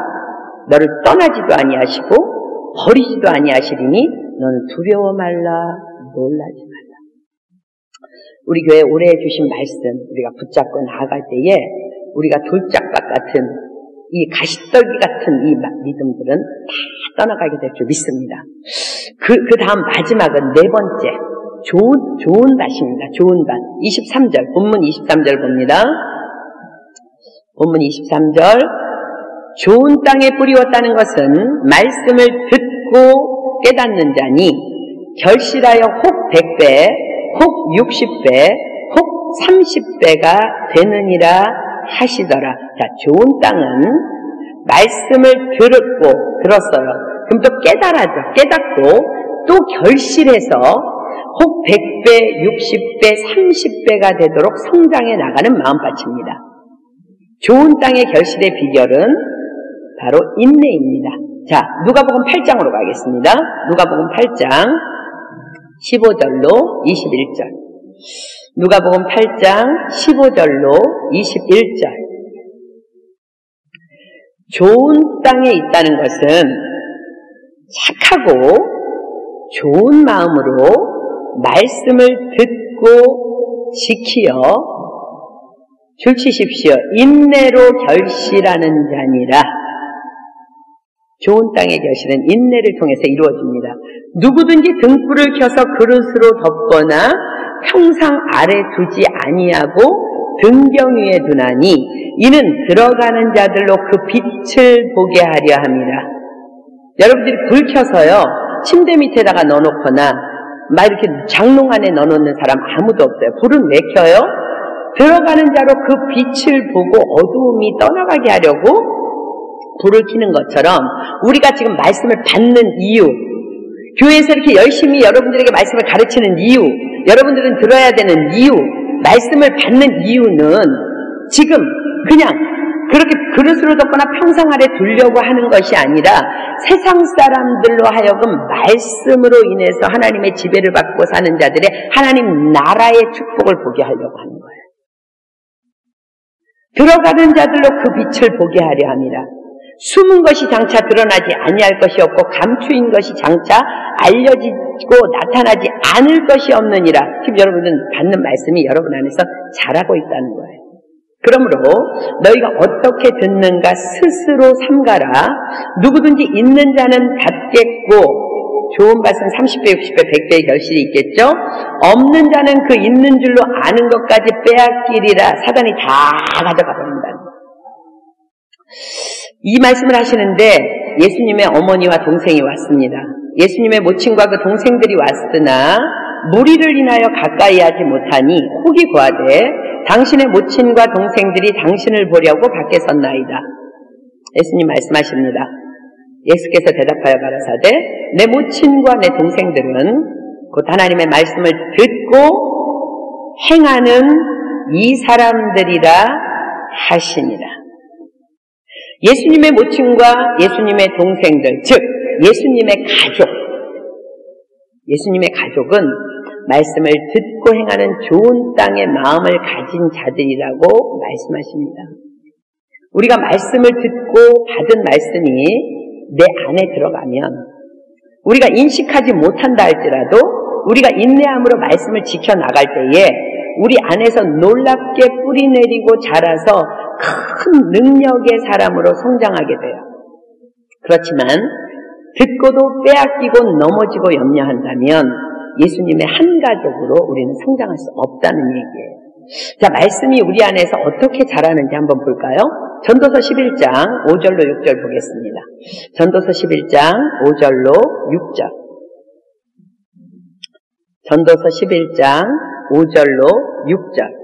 너를 떠나지도 아니하시고 버리지도 아니하시리니 너는 두려워 말라, 놀라지 말라. 우리 교회 올해 주신 말씀 우리가 붙잡고 나아갈 때에 우리가 돌짝밭 같은 이 가시떨기 같은 이 믿음들은 다 떠나가게 될 줄 믿습니다. 그 다음 마지막은 네 번째. 좋은 밭입니다. 좋은 밭. 23절, 본문 23절 봅니다. 본문 23절. 좋은 땅에 뿌리웠다는 것은 말씀을 듣고 깨닫는 자니 결실하여 혹 100배, 혹 60배, 혹 30배가 되느니라 하시더라. 자, 좋은 땅은 말씀을 들었어요. 그럼 또 깨닫고 또 결실해서 혹 100배, 60배, 30배가 되도록 성장해 나가는 마음밭입니다. 좋은 땅의 결실의 비결은 바로 인내입니다. 자, 누가복음 8장으로 가겠습니다. 누가복음 8장 15절로 21절. 누가복음 8장 15절로 21절. 좋은 땅에 있다는 것은 착하고 좋은 마음으로 말씀을 듣고 지키어 줄치십시오. 인내로 결실하는 자니라. 좋은 땅의 결실은 인내를 통해서 이루어집니다. 누구든지 등불을 켜서 그릇으로 덮거나 평상 아래 두지 아니하고 등경 위에 두나니 이는 들어가는 자들로 그 빛을 보게 하려 함이라. 여러분들이 불 켜서요 침대 밑에다가 넣어놓거나 막 이렇게 장롱 안에 넣어놓는 사람 아무도 없어요. 불은 왜 켜요? 들어가는 자로 그 빛을 보고 어두움이 떠나가게 하려고 불을 켜는 것처럼 우리가 지금 말씀을 받는 이유, 교회에서 이렇게 열심히 여러분들에게 말씀을 가르치는 이유, 여러분들은 들어야 되는 이유, 말씀을 받는 이유는 지금 그냥 그렇게 그릇으로 덮거나 평상 아래 두려고 하는 것이 아니라 세상 사람들로 하여금 말씀으로 인해서 하나님의 지배를 받고 사는 자들의 하나님 나라의 축복을 보게 하려고 하는 거예요. 들어가는 자들로 그 빛을 보게 하려 함이라. 숨은 것이 장차 드러나지 아니할 것이 없고 감추인 것이 장차 알려지고 나타나지 않을 것이 없느니라. 지금 여러분은 받는 말씀이 여러분 안에서 자라고 있다는 거예요. 그러므로 너희가 어떻게 듣는가 스스로 삼가라. 누구든지 있는 자는 받겠고, 좋은 밭은 30배, 60배, 100배의 결실이 있겠죠. 없는 자는 그 있는 줄로 아는 것까지 빼앗기리라. 사단이 다 가져가 버린다는 거예요. 이 말씀을 하시는데 예수님의 어머니와 동생이 왔습니다. 예수님의 모친과 그 동생들이 왔으나 무리를 인하여 가까이 하지 못하니 혹이 고하되 당신의 모친과 동생들이 당신을 보려고 밖에 섰나이다. 예수님 말씀하십니다. 예수께서 대답하여 가라사대 내 모친과 내 동생들은 곧 하나님의 말씀을 듣고 행하는 이 사람들이라 하시니라. 예수님의 모친과 예수님의 동생들, 즉 예수님의 가족은 말씀을 듣고 행하는 좋은 땅의 마음을 가진 자들이라고 말씀하십니다. 우리가 말씀을 듣고 받은 말씀이 내 안에 들어가면 우리가 인식하지 못한다 할지라도 우리가 인내함으로 말씀을 지켜나갈 때에 우리 안에서 놀랍게 뿌리내리고 자라서 큰 능력의 사람으로 성장하게 돼요. 그렇지만 듣고도 빼앗기고 넘어지고 염려한다면 예수님의 한 가족으로 우리는 성장할 수 없다는 얘기예요. 자, 말씀이 우리 안에서 어떻게 자라는지 한번 볼까요? 전도서 11장 5절로 6절 보겠습니다. 전도서 11장 5절로 6절. 전도서 11장 5절로 6절.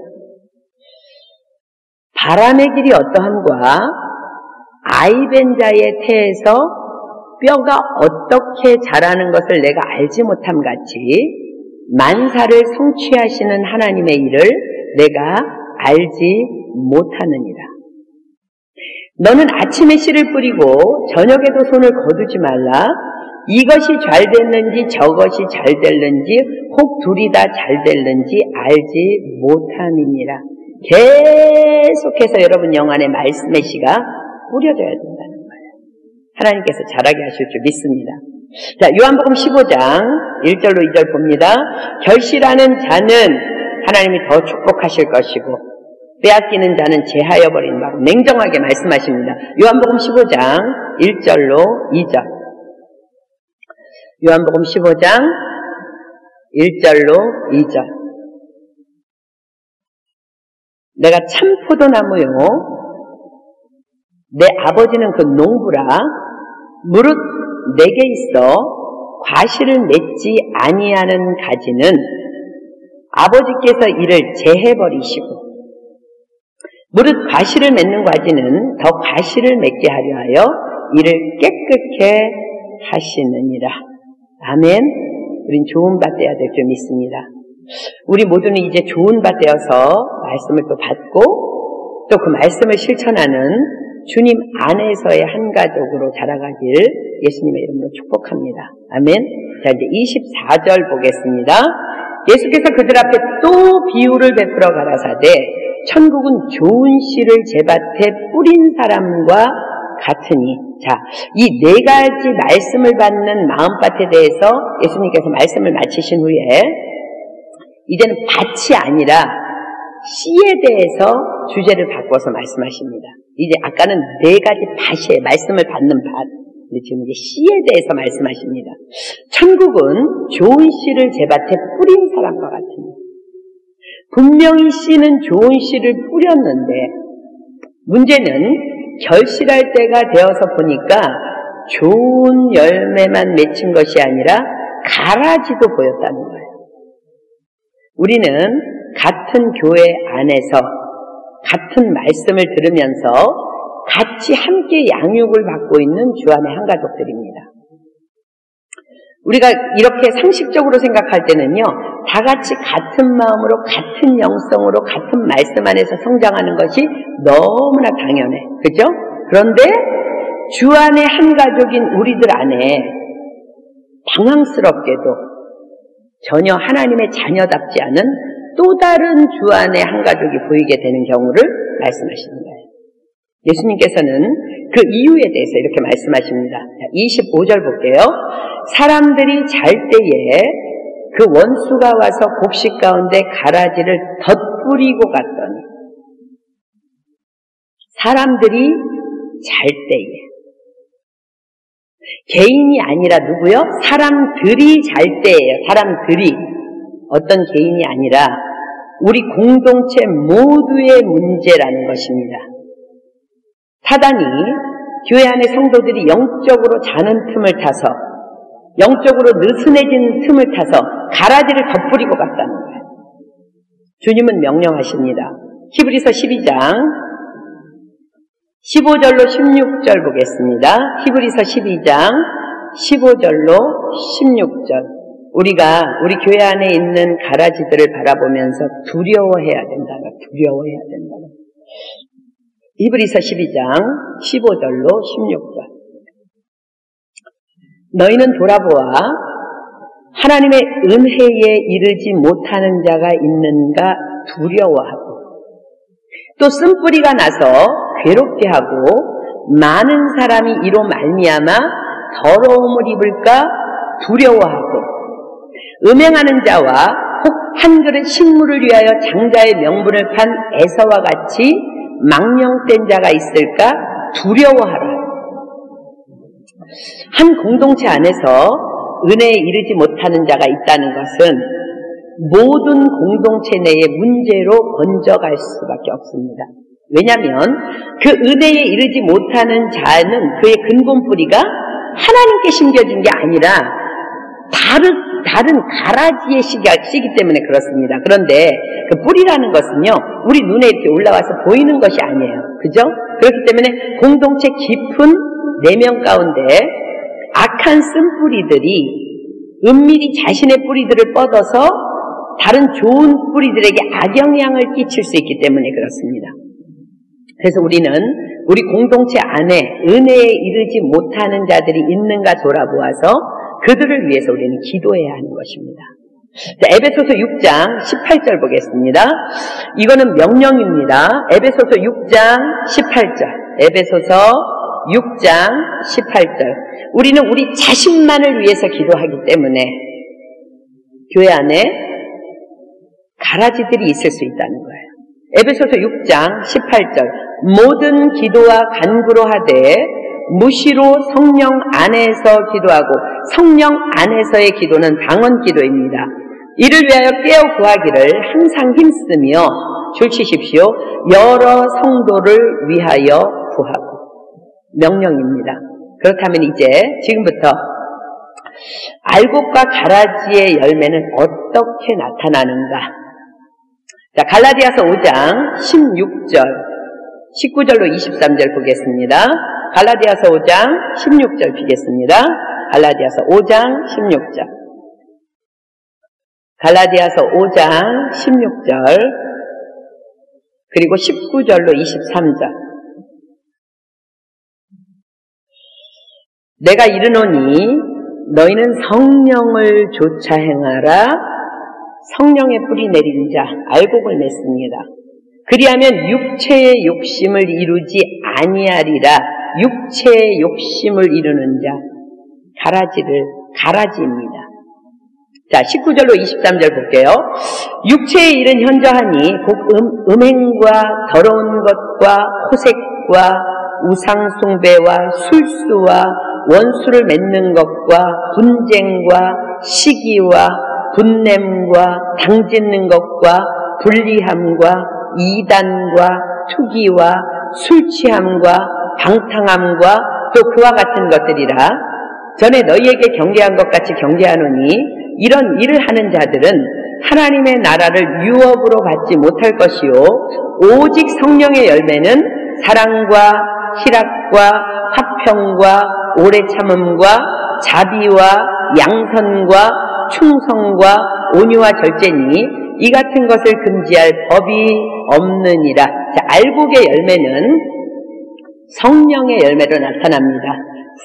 바람의 길이 어떠함과 아이벤 자의 태에서 뼈가 어떻게 자라는 것을 내가 알지 못함 같이 만사를 성취하시는 하나님의 일을 내가 알지 못하느니라. 너는 아침에 씨를 뿌리고 저녁에도 손을 거두지 말라. 이것이 잘 됐는지 저것이 잘 됐는지 혹 둘이 다 잘 됐는지 알지 못함이니라. 계속해서 여러분 영 안에 말씀의 씨가 뿌려져야 된다는 거예요. 하나님께서 자라게 하실 줄 믿습니다. 자, 요한복음 15장 1절로 2절 봅니다. 결실하는 자는 하나님이 더 축복하실 것이고 빼앗기는 자는 제하여버린 바로 냉정하게 말씀하십니다. 요한복음 15장 1절로 2절. 요한복음 15장 1절로 2절. 내가 참 포도나무요 내 아버지는 그 농부라 무릇 내게 있어 과실을 맺지 아니하는 가지는 아버지께서 이를 제해버리시고 무릇 과실을 맺는 가지는 더 과실을 맺게 하려 하여 이를 깨끗게 하시느니라. 아멘. 우린 좋은 바 되어야 될 줄 믿습니다. 우리 모두는 이제 좋은 바 되어서 말씀을 또 받고 또 그 말씀을 실천하는 주님 안에서의 한 가족으로 자라가길 예수님의 이름으로 축복합니다. 아멘. 자, 이제 24절 보겠습니다. 예수께서 그들 앞에 또 비유를 베풀어 가라사대 천국은 좋은 씨를 제밭에 뿌린 사람과 같으니. 자, 이 네 가지 말씀을 받는 마음밭에 대해서 예수님께서 말씀을 마치신 후에 이제는 밭이 아니라 씨에 대해서 주제를 바꿔서 말씀하십니다. 이제 아까는 네 가지 밭이에요. 말씀을 받는 밭. 근데 지금 이제 씨에 대해서 말씀하십니다. 천국은 좋은 씨를 제밭에 뿌린 사람과 같으니. 분명히 씨는 좋은 씨를 뿌렸는데 문제는 결실할 때가 되어서 보니까 좋은 열매만 맺힌 것이 아니라 가라지도 보였다는 거예요. 우리는 같은 교회 안에서 같은 말씀을 들으면서 같이 함께 양육을 받고 있는 주 안의 한 가족들입니다. 우리가 이렇게 상식적으로 생각할 때는요, 다 같이 같은 마음으로 같은 영성으로 같은 말씀 안에서 성장하는 것이 너무나 당연해. 그죠? 그런데 주 안의 한 가족인 우리들 안에 당황스럽게도 전혀 하나님의 자녀답지 않은 또 다른 주 안의 한 가족이 보이게 되는 경우를 말씀하시는 거예요. 예수님께서는 그 이유에 대해서 이렇게 말씀하십니다. 25절 볼게요. 사람들이 잘 때에 그 원수가 와서 곡식 가운데 가라지를 덧뿌리고 갔더니 사람들이 잘 때에 개인이 아니라 누구요? 사람들이 잘 때예요. 사람들이 어떤 개인이 아니라 우리 공동체 모두의 문제라는 것입니다. 사단이 교회 안의 성도들이 영적으로 자는 틈을 타서 영적으로 느슨해지는 틈을 타서 가라지를 덧뿌리고 갔다는 거예요. 주님은 명령하십니다. 히브리서 12장 15절로 16절 보겠습니다. 히브리서 12장 15절로 16절. 우리가 우리 교회 안에 있는 가라지들을 바라보면서 두려워해야 된다. 두려워해야 된다. 히브리서 12장 15절로 16절. 너희는 돌아보아 하나님의 은혜에 이르지 못하는 자가 있는가 두려워하고 또 쓴뿌리가 나서 괴롭게 하고 많은 사람이 이로 말미암아 더러움을 입을까 두려워하고 음행하는 자와 혹 한 그릇 식물을 위하여 장자의 명분을 판 에서와 같이 망령된 자가 있을까 두려워하라. 한 공동체 안에서 은혜에 이르지 못하는 자가 있다는 것은 모든 공동체 내의 문제로 번져갈 수밖에 없습니다. 왜냐하면 그 은혜에 이르지 못하는 자는 그의 근본 뿌리가 하나님께 심겨진 게 아니라 다른 가라지의 씨기 때문에 그렇습니다. 그런데 그 뿌리라는 것은요, 우리 눈에 이렇게 올라와서 보이는 것이 아니에요. 그죠? 그렇기 때문에 공동체 깊은 내면 가운데 악한 쓴뿌리들이 은밀히 자신의 뿌리들을 뻗어서 다른 좋은 뿌리들에게 악영향을 끼칠 수 있기 때문에 그렇습니다. 그래서 우리는 우리 공동체 안에 은혜에 이르지 못하는 자들이 있는가 돌아보아서 그들을 위해서 우리는 기도해야 하는 것입니다. 자, 에베소서 6장 18절 보겠습니다. 이거는 명령입니다. 에베소서 6장 18절. 에베소서 6장 18절. 우리는 우리 자신만을 위해서 기도하기 때문에 교회 안에 가라지들이 있을 수 있다는 거예요. 에베소서 6장 18절 모든 기도와 간구로 하되 무시로 성령 안에서 기도하고 성령 안에서의 기도는 방언 기도입니다. 이를 위하여 깨어 구하기를 항상 힘쓰며 줄치십시오. 여러 성도를 위하여 구하고. 명령입니다. 그렇다면 이제 지금부터 알곡과 가라지의 열매는 어떻게 나타나는가? 자, 갈라디아서 5장 16절 19절로 23절 보겠습니다. 갈라디아서 5장 16절 비겠습니다. 갈라디아서 5장 16절 갈라디아서 5장 16절 그리고 19절로 23절 내가 이르노니 너희는 성령을 조차 행하라. 성령의 뿌리 내린 자 알곡을 맺습니다. 그리하면 육체의 욕심을 이루지 아니하리라. 육체의 욕심을 이루는 자 가라지입니다. 자, 19절로 23절 볼게요. 육체의 일은 현저하니 곧 음행과 더러운 것과 호색과 우상숭배와 술수와 원수를 맺는 것과 분쟁과 시기와 분냄과 당짓는 것과 불리함과 이단과 투기와 술취함과 방탕함과 또 그와 같은 것들이라. 전에 너희에게 경계한 것 같이 경계하노니 이런 일을 하는 자들은 하나님의 나라를 유업으로 받지 못할 것이요 오직 성령의 열매는 사랑과 희락과 화평과 오래 참음과 자비와 양선과 충성과 온유와 절제니 이 같은 것을 금지할 법이 없느니라. 자, 알곡의 열매는 성령의 열매로 나타납니다.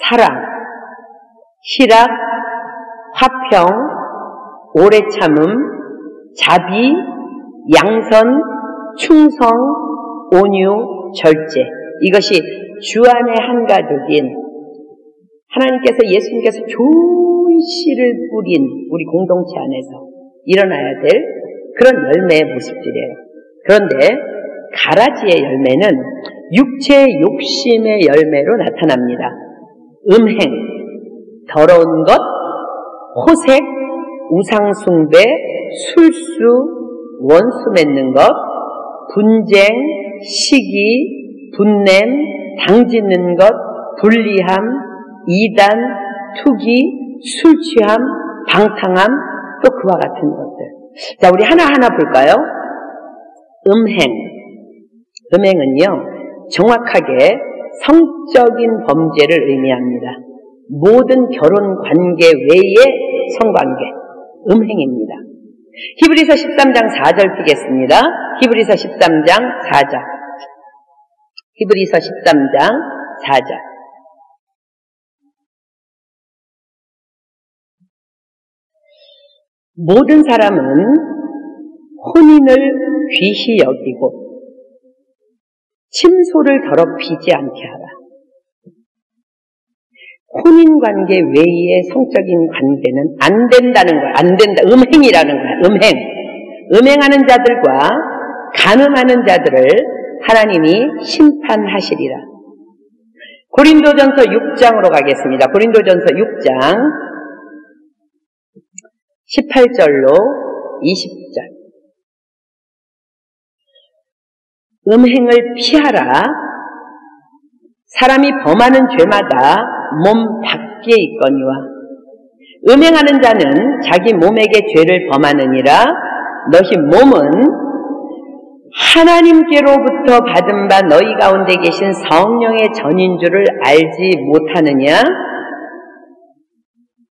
사랑, 희락, 화평, 오래 참음, 자비, 양선, 충성, 온유, 절제. 이것이 주 안의 한 가족인 하나님께서 예수님께서 좋은 씨를 뿌린 우리 공동체 안에서 일어나야 될 그런 열매의 모습들이에요. 그런데 가라지의 열매는 육체의 욕심의 열매로 나타납니다. 음행, 더러운 것, 호색, 우상숭배, 술수, 원수 맺는 것, 분쟁, 시기, 분냄, 당짓는 것, 불리함, 이단, 투기, 술취함, 방탕함, 또 그와 같은 것들. 자, 우리 하나하나 볼까요? 음행은요, 정확하게 성적인 범죄를 의미합니다. 모든 결혼 관계 외의 성관계, 음행입니다. 히브리서 13장 4절 피겠습니다. 히브리서 13장 4절. 히브리서 13장 4절. 모든 사람은 혼인을 귀히 여기고 침소를 더럽히지 않게 하라. 혼인관계 외의 성적인 관계는 안 된다는 거야. 안 된다. 음행이라는 거야. 음행하는 자들과 간음하는 자들을 하나님이 심판하시리라. 고린도전서 6장으로 가겠습니다. 고린도전서 6장 18절로 20절. 음행을 피하라. 사람이 범하는 죄마다 몸 밖에 있거니와 음행하는 자는 자기 몸에게 죄를 범하느니라. 너희 몸은 하나님께로부터 받은 바 너희 가운데 계신 성령의 전인 줄을 알지 못하느냐?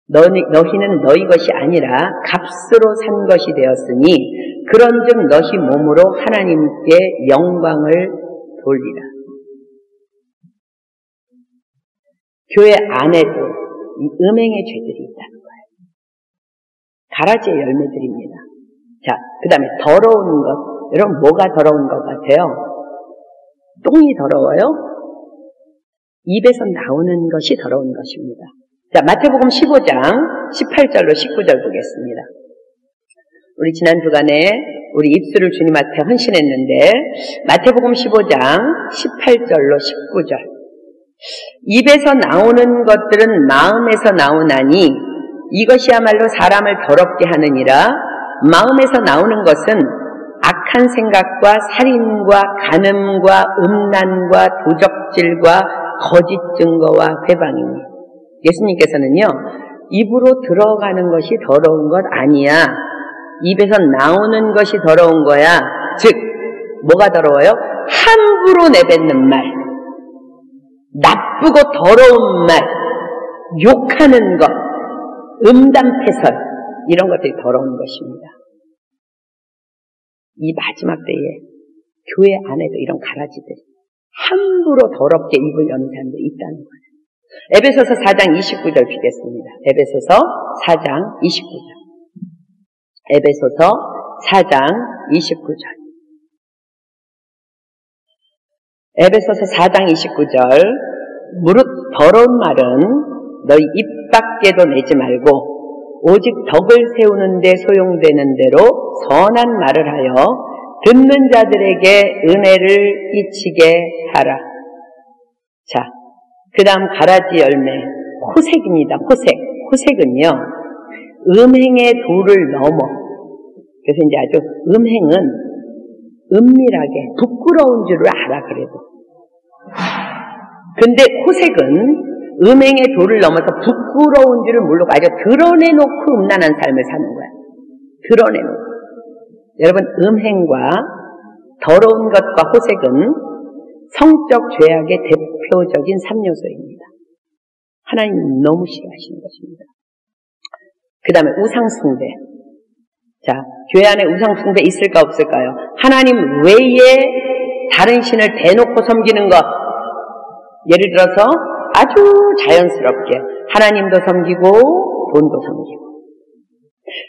너희는 너희 것이 아니라 값으로 산 것이 되었으니 그런즉 너희 몸으로 하나님께 영광을 돌리라. 교회 안에도 이 음행의 죄들이 있다는 거예요. 가라지의 열매들입니다. 자, 그 다음에 더러운 것. 여러분, 뭐가 더러운 것 같아요? 똥이 더러워요? 입에서 나오는 것이 더러운 것입니다. 자, 마태복음 15장 18절로 19절 보겠습니다. 우리 지난 주간에 우리 입술을 주님 앞에 헌신했는데 마태복음 15장 18절로 19절 입에서 나오는 것들은 마음에서 나오나니 이것이야말로 사람을 더럽게 하느니라. 마음에서 나오는 것은 악한 생각과 살인과 간음과 음란과 도적질과 거짓 증거와 회방이니. 예수님께서는요, 입으로 들어가는 것이 더러운 것 아니야. 입에서 나오는 것이 더러운 거야. 즉, 뭐가 더러워요? 함부로 내뱉는 말, 나쁘고 더러운 말, 욕하는 것, 음담패설, 이런 것들이 더러운 것입니다. 이 마지막 때에 교회 안에도 이런 가라지들이 함부로 더럽게 입을 여는 사람들이 있다는 거예요. 에베소서 4장 29절 비겠습니다. 에베소서 4장 29절. 에베소서 4장 29절. 에베소서 4장 29절. 무릇 더러운 말은 너희 입 밖에도 내지 말고 오직 덕을 세우는 데 소용되는 대로 선한 말을 하여 듣는 자들에게 은혜를 끼치게 하라. 자, 그 다음 가라지 열매, 호색입니다. 호색은요, 음행의 도를 넘어. 그래서 이제 아주 음행은 은밀하게 부끄러운 줄을 알아, 그래도. 근데 호색은 음행의 도를 넘어서 부끄러운 줄을 모르고 아주 드러내놓고 음란한 삶을 사는 거야. 드러내놓고. 여러분, 음행과 더러운 것과 호색은 성적 죄악의 대표적인 3요소입니다. 하나님 너무 싫어하시는 것입니다. 그 다음에 우상숭배. 자, 교회 안에 우상숭배 있을까 없을까요? 하나님 외에 다른 신을 대놓고 섬기는 것. 예를 들어서 아주 자연스럽게 하나님도 섬기고 돈도 섬기고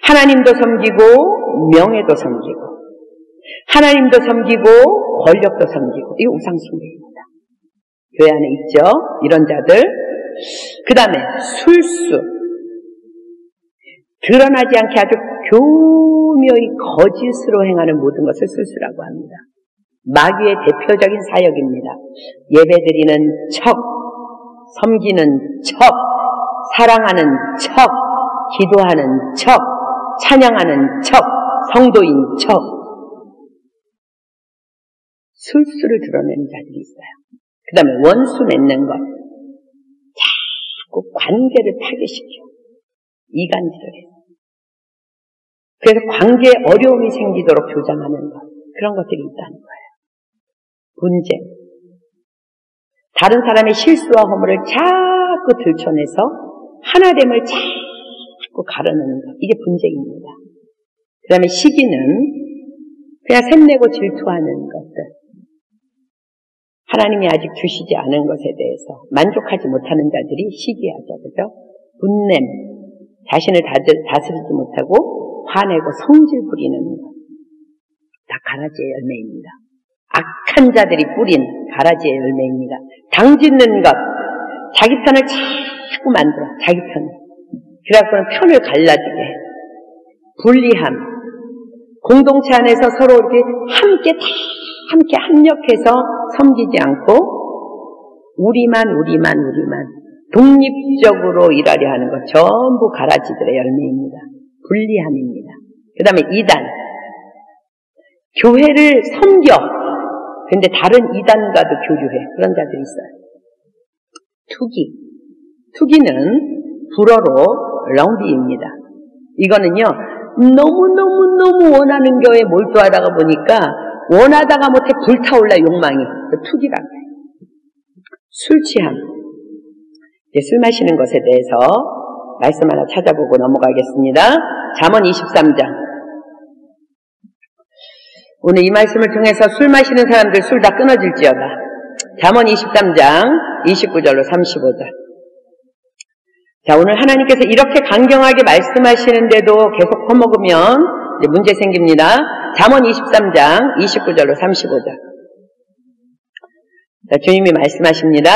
하나님도 섬기고 명예도 섬기고 하나님도 섬기고 권력도 섬기고 이거 우상숭배입니다. 교회 안에 있죠? 이런 자들. 그 다음에 술수. 드러나지 않게 아주 교묘히 거짓으로 행하는 모든 것을 술수라고 합니다. 마귀의 대표적인 사역입니다. 예배드리는 척, 섬기는 척, 사랑하는 척, 기도하는 척, 찬양하는 척, 성도인 척. 술수를 드러내는 자들이 있어요. 그 다음에 원수 맺는 것. 자꾸 관계를 파괴시켜. 이간질을 해서. 그래서 관계에 어려움이 생기도록 조장하는 것. 그런 것들이 있다는 거예요. 분쟁. 다른 사람의 실수와 허물을 자꾸 들춰내서 하나됨을 자꾸 가르는 것. 이게 분쟁입니다. 그 다음에 시기는 그냥 샘내고 질투하는 것들. 하나님이 아직 주시지 않은 것에 대해서 만족하지 못하는 자들이 시기하죠. 그죠? 분냄, 자신을 다스리지 못하고 화내고 성질 부리는 것. 다 가라지의 열매입니다. 악한 자들이 뿌린 가라지의 열매입니다. 당짓는 것, 자기 편을 자꾸 만들어, 자기 편을. 그래갖고는 편을 갈라지게 해. 분리함, 공동체 안에서 서로 이렇게 함께 합력해서 섬기지 않고 우리만 독립적으로 일하려 하는 것 전부 가라지들의 열매입니다. 분리함입니다. 그 다음에 이단, 교회를 섬겨 근데 다른 이단과도 교류해. 그런 자들이 있어요. 투기는 불어로 렁비입니다. 이거는요, 너무 원하는 교회에 몰두하다가 보니까 원하다가 못해 불타올라 욕망이. 투기라고 해요. 술 취함. 술 마시는 것에 대해서 말씀 하나 찾아보고 넘어가겠습니다. 잠언 23장. 오늘 이 말씀을 통해서 술 마시는 사람들 술 다 끊어질지어다. 잠언 23장 29절로 35절. 자, 오늘 하나님께서 이렇게 강경하게 말씀하시는데도 계속 퍼먹으면 이제 문제 생깁니다. 잠언 23장 29절로 35절. 자, 주님이 말씀하십니다.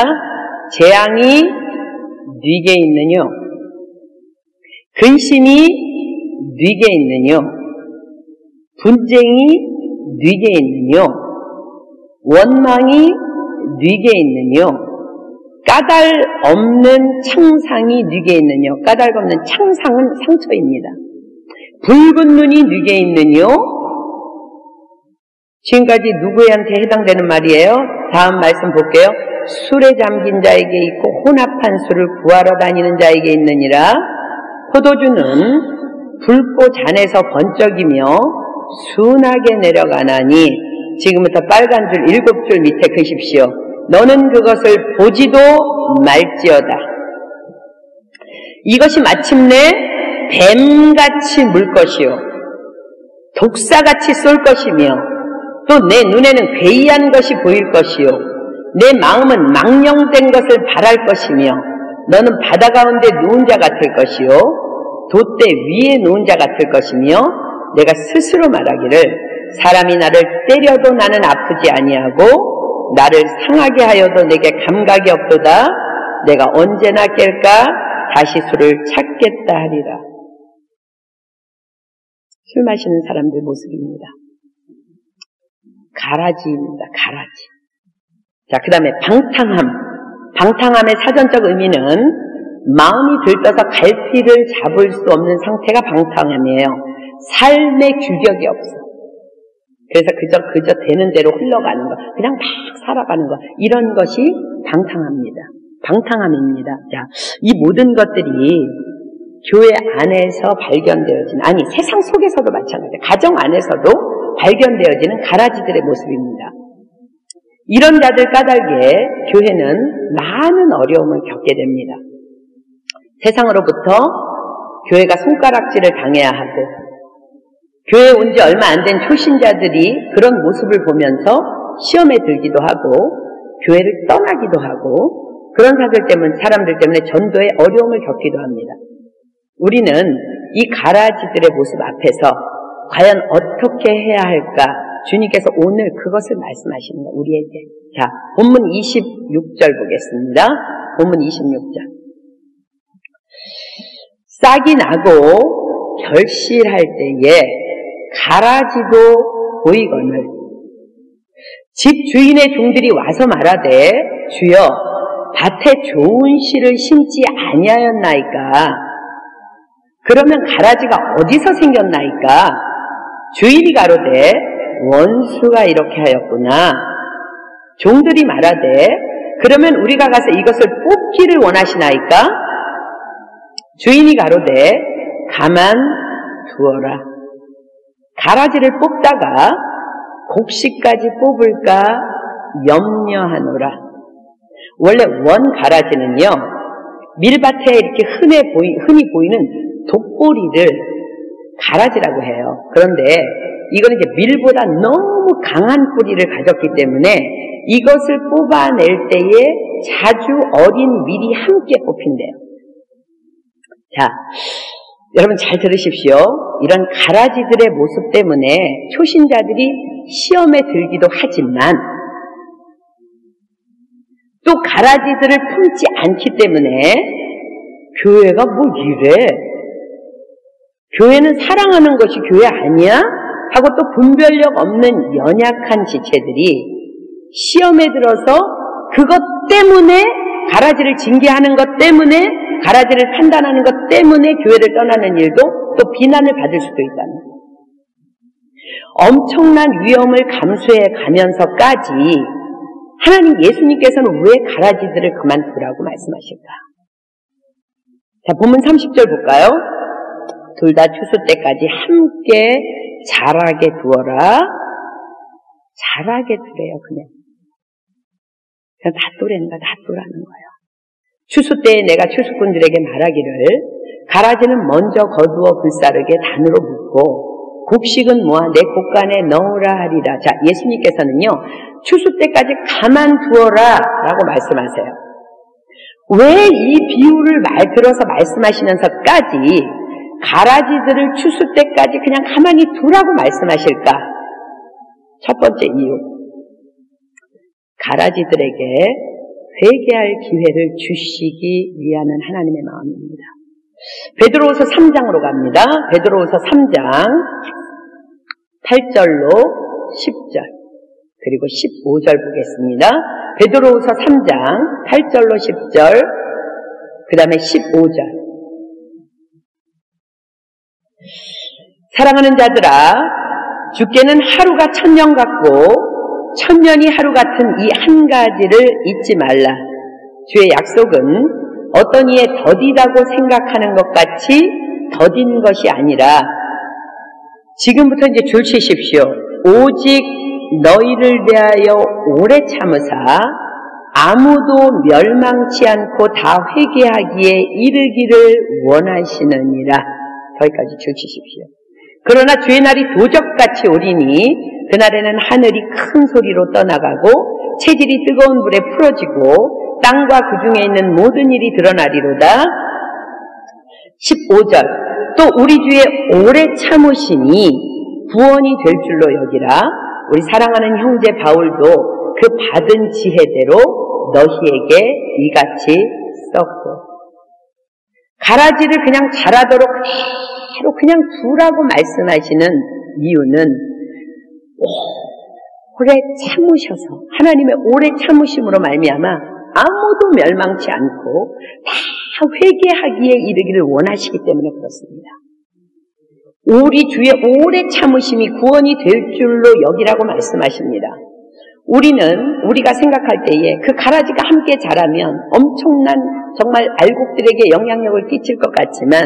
재앙이 네게 있느뇨? 근심이 네게 있느뇨? 분쟁이 네게 있느뇨? 원망이 네게 있느뇨? 까닭 없는 창상이 네게 있느뇨? 까닭 없는 창상은 상처입니다. 붉은 눈이 네게 있느뇨? 지금까지 누구한테 해당되는 말이에요? 다음 말씀 볼게요. 술에 잠긴 자에게 있고 혼합한 술을 구하러 다니는 자에게 있느니라. 포도주는 붉고 잔에서 번쩍이며 순하게 내려가나니. 지금부터 빨간 줄 7줄 밑에 그십시오. 너는 그것을 보지도 말지어다. 이것이 마침내 뱀같이 물 것이요 독사같이 쏠 것이며 또 내 눈에는 괴이한 것이 보일 것이요 내 마음은 망령된 것을 바랄 것이며 너는 바다 가운데 누운 자 같을 것이요 돛대 위에 누운 자 같을 것이며 내가 스스로 말하기를 사람이 나를 때려도 나는 아프지 아니하고 나를 상하게 하여도 내게 감각이 없도다. 내가 언제나 깰까 다시 술을 찾겠다 하리라. 술 마시는 사람들 모습입니다. 가라지입니다. 가라지. 자, 그 다음에 방탕함. 방탕함의 사전적 의미는 마음이 들떠서 갈피를 잡을 수 없는 상태가 방탕함이에요. 삶의 규격이 없어. 그래서 그저 되는 대로 흘러가는 거, 그냥 막 살아가는 거, 이런 것이 방탕합니다. 방탕함입니다. 자, 이 모든 것들이 교회 안에서 발견되어지는, 아니 세상 속에서도 마찬가지예요. 가정 안에서도 발견되어지는 가라지들의 모습입니다. 이런 자들 까닭에 교회는 많은 어려움을 겪게 됩니다. 세상으로부터 교회가 손가락질을 당해야 하고, 교회에 온 지 얼마 안 된 초신자들이 그런 모습을 보면서 시험에 들기도 하고 교회를 떠나기도 하고 그런 사람들 때문에 전도에 어려움을 겪기도 합니다. 우리는 이 가라지들의 모습 앞에서 과연 어떻게 해야 할까? 주님께서 오늘 그것을 말씀하시는 거예요. 우리에게. 자, 본문 26절 보겠습니다. 본문 26절. 싹이 나고 결실할 때에 가라지도 보이거늘 집 주인의 종들이 와서 말하되 주여 밭에 좋은 씨를 심지 아니하였나이까. 그러면 가라지가 어디서 생겼나이까? 주인이 가로되 원수가 이렇게 하였구나. 종들이 말하되 그러면 우리가 가서 이것을 뽑기를 원하시나이까? 주인이 가로되 가만 두어라. 가라지를 뽑다가 곡식까지 뽑을까 염려하노라. 원래 원 가라지는요, 밀밭에 이렇게 흔히 보이는 독보리를 가라지라고 해요. 그런데 이거는 이제 밀보다 너무 강한 뿌리를 가졌기 때문에 이것을 뽑아낼 때에 자주 어린 밀이 함께 뽑힌대요. 자, 여러분 잘 들으십시오. 이런 가라지들의 모습 때문에 초신자들이 시험에 들기도 하지만 또 가라지들을 품지 않기 때문에 교회가 뭐 이래? 교회는 사랑하는 것이 교회 아니야? 하고 또 분별력 없는 연약한 지체들이 시험에 들어서 그것 때문에 가라지를 징계하는 것 때문에 가라지를 판단하는 것 때문에 교회를 떠나는 일도 또 비난을 받을 수도 있다는 거예요. 엄청난 위험을 감수해 가면서까지 하나님 예수님께서는 왜 가라지들을 그만두라고 말씀하실까? 자, 본문 30절 볼까요? 둘 다 추수 때까지 함께 자라게 두어라. 자라게 두래요, 그냥 놔두라는 거예요. 추수 때에 내가 추수꾼들에게 말하기를 가라지는 먼저 거두어 불사르게 단으로 묻고 곡식은 모아 내 곡간에 넣으라 하리라. 자, 예수님께서는요 추수 때까지 가만두어라 라고 말씀하세요. 왜 이 비유를 들어서 말씀하시면서까지 가라지들을 추수 때까지 그냥 가만히 두라고 말씀하실까? 첫 번째 이유, 가라지들에게 회개할 기회를 주시기 위하는 하나님의 마음입니다. 베드로후서 3장으로 갑니다. 베드로후서 3장 8절로 10절 그리고 15절 보겠습니다. 베드로후서 3장 8절로 10절 그 다음에 15절 사랑하는 자들아 주께는 하루가 천년 같고 천년이 하루 같은 이 한 가지를 잊지 말라. 주의 약속은 어떤 이에 더디다고 생각하는 것 같이 더딘 것이 아니라 지금부터 이제 줄 치십시오. 오직 너희를 대하여 오래 참으사 아무도 멸망치 않고 다 회개하기에 이르기를 원하시느니라. 거기까지 줄 치십시오. 그러나 주의 날이 도적같이 오리니 그날에는 하늘이 큰 소리로 떠나가고 체질이 뜨거운 불에 풀어지고 땅과 그 중에 있는 모든 일이 드러나리로다. 15절 또 우리 주의 오래 참으시니 구원이 될 줄로 여기라. 우리 사랑하는 형제 바울도 그 받은 지혜대로 너희에게 이같이 썼고 가라지를 그냥 자라도록 그냥 두라고 말씀하시는 이유는 오래 참으셔서 하나님의 오래 참으심으로 말미암아 아무도 멸망치 않고 다 회개하기에 이르기를 원하시기 때문에 그렇습니다. 우리 주의 오래 참으심이 구원이 될 줄로 여기라고 말씀하십니다. 우리가 생각할 때에 그 가라지가 함께 자라면 엄청난 정말 알곡들에게 영향력을 끼칠 것 같지만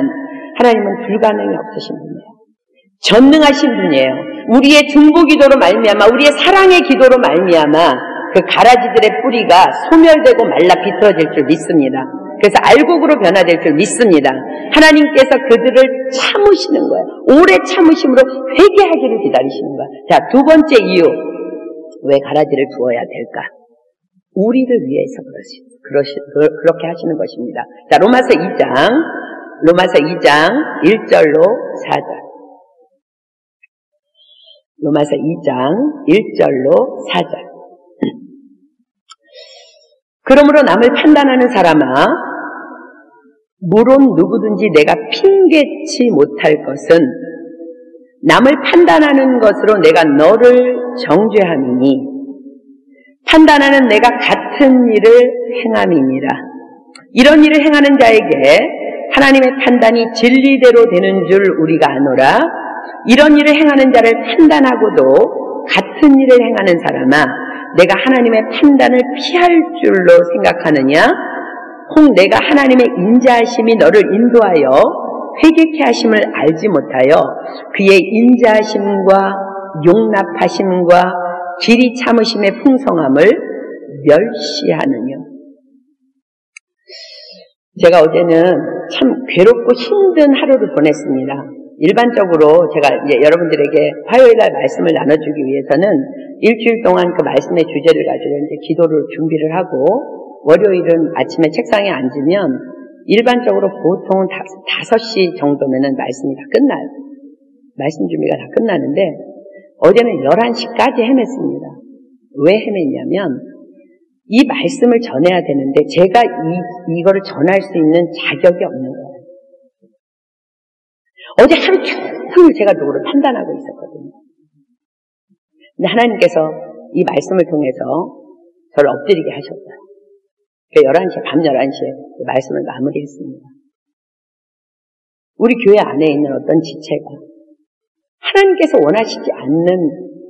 하나님은 불가능이 없으신 분이에요. 전능하신 분이에요. 우리의 중보기도로 말미암아 우리의 사랑의 기도로 말미암아 그 가라지들의 뿌리가 소멸되고 말라 비틀어질 줄 믿습니다. 그래서 알곡으로 변화될 줄 믿습니다. 하나님께서 그들을 참으시는 거예요. 오래 참으심으로 회개하기를 기다리시는 거예요. 자, 두 번째 이유. 왜 가라지를 두어야 될까? 우리를 위해서 그렇게 하시는 것입니다. 자, 로마서 2장 1절로 4절. 로마서 2장 1절로 4절. 그러므로 남을 판단하는 사람아, 물론 누구든지 내가 핑계치 못할 것은 남을 판단하는 것으로 내가 너를 정죄함이니 판단하는 내가 같은 일을 행함이니라. 이런 일을 행하는 자에게 하나님의 판단이 진리대로 되는 줄 우리가 아노라. 이런 일을 행하는 자를 판단하고도 같은 일을 행하는 사람아, 내가 하나님의 판단을 피할 줄로 생각하느냐? 혹 내가 하나님의 인자하심이 너를 인도하여 회개케 하심을 알지 못하여 그의 인자하심과 용납하심과 길이 참으심의 풍성함을 멸시하느냐? 제가 어제는 참 괴롭고 힘든 하루를 보냈습니다. 일반적으로 제가 이제 여러분들에게 화요일날 말씀을 나눠주기 위해서는 일주일 동안 그 말씀의 주제를 가지고 이제 기도를 준비를 하고 월요일은 아침에 책상에 앉으면 일반적으로 보통 5시 정도면은 말씀이 다 끝나요. 말씀 준비가 다 끝나는데 어제는 11시까지 헤맸습니다. 왜 헤맸냐면 이 말씀을 전해야 되는데 제가 이거를 전할 수 있는 자격이 없는 거예요. 어제 하루 종일 제가 누구를 판단하고 있었거든요. 근데 하나님께서 이 말씀을 통해서 저를 엎드리게 하셨어요. 11시에, 밤 11시에 그 말씀을 마무리했습니다. 우리 교회 안에 있는 어떤 지체가 하나님께서 원하시지 않는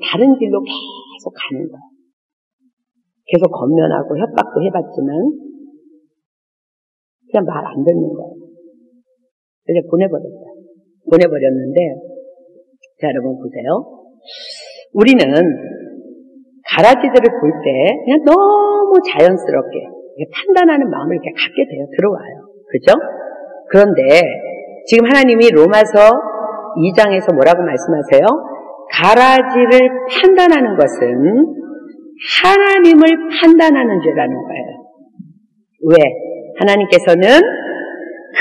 다른 길로 계속 가는 거예요. 계속 권면하고 협박도 해봤지만 그냥 말 안 듣는 거예요. 그래서 보내버렸는데 자, 여러분 보세요. 우리는 가라지들을 볼 때 그냥 너무 자연스럽게 판단하는 마음을 이렇게 갖게 돼요. 들어와요. 그죠? 그런데 지금 하나님이 로마서 2장에서 뭐라고 말씀하세요? 가라지를 판단하는 것은 하나님을 판단하는 죄라는 거예요. 왜? 하나님께서는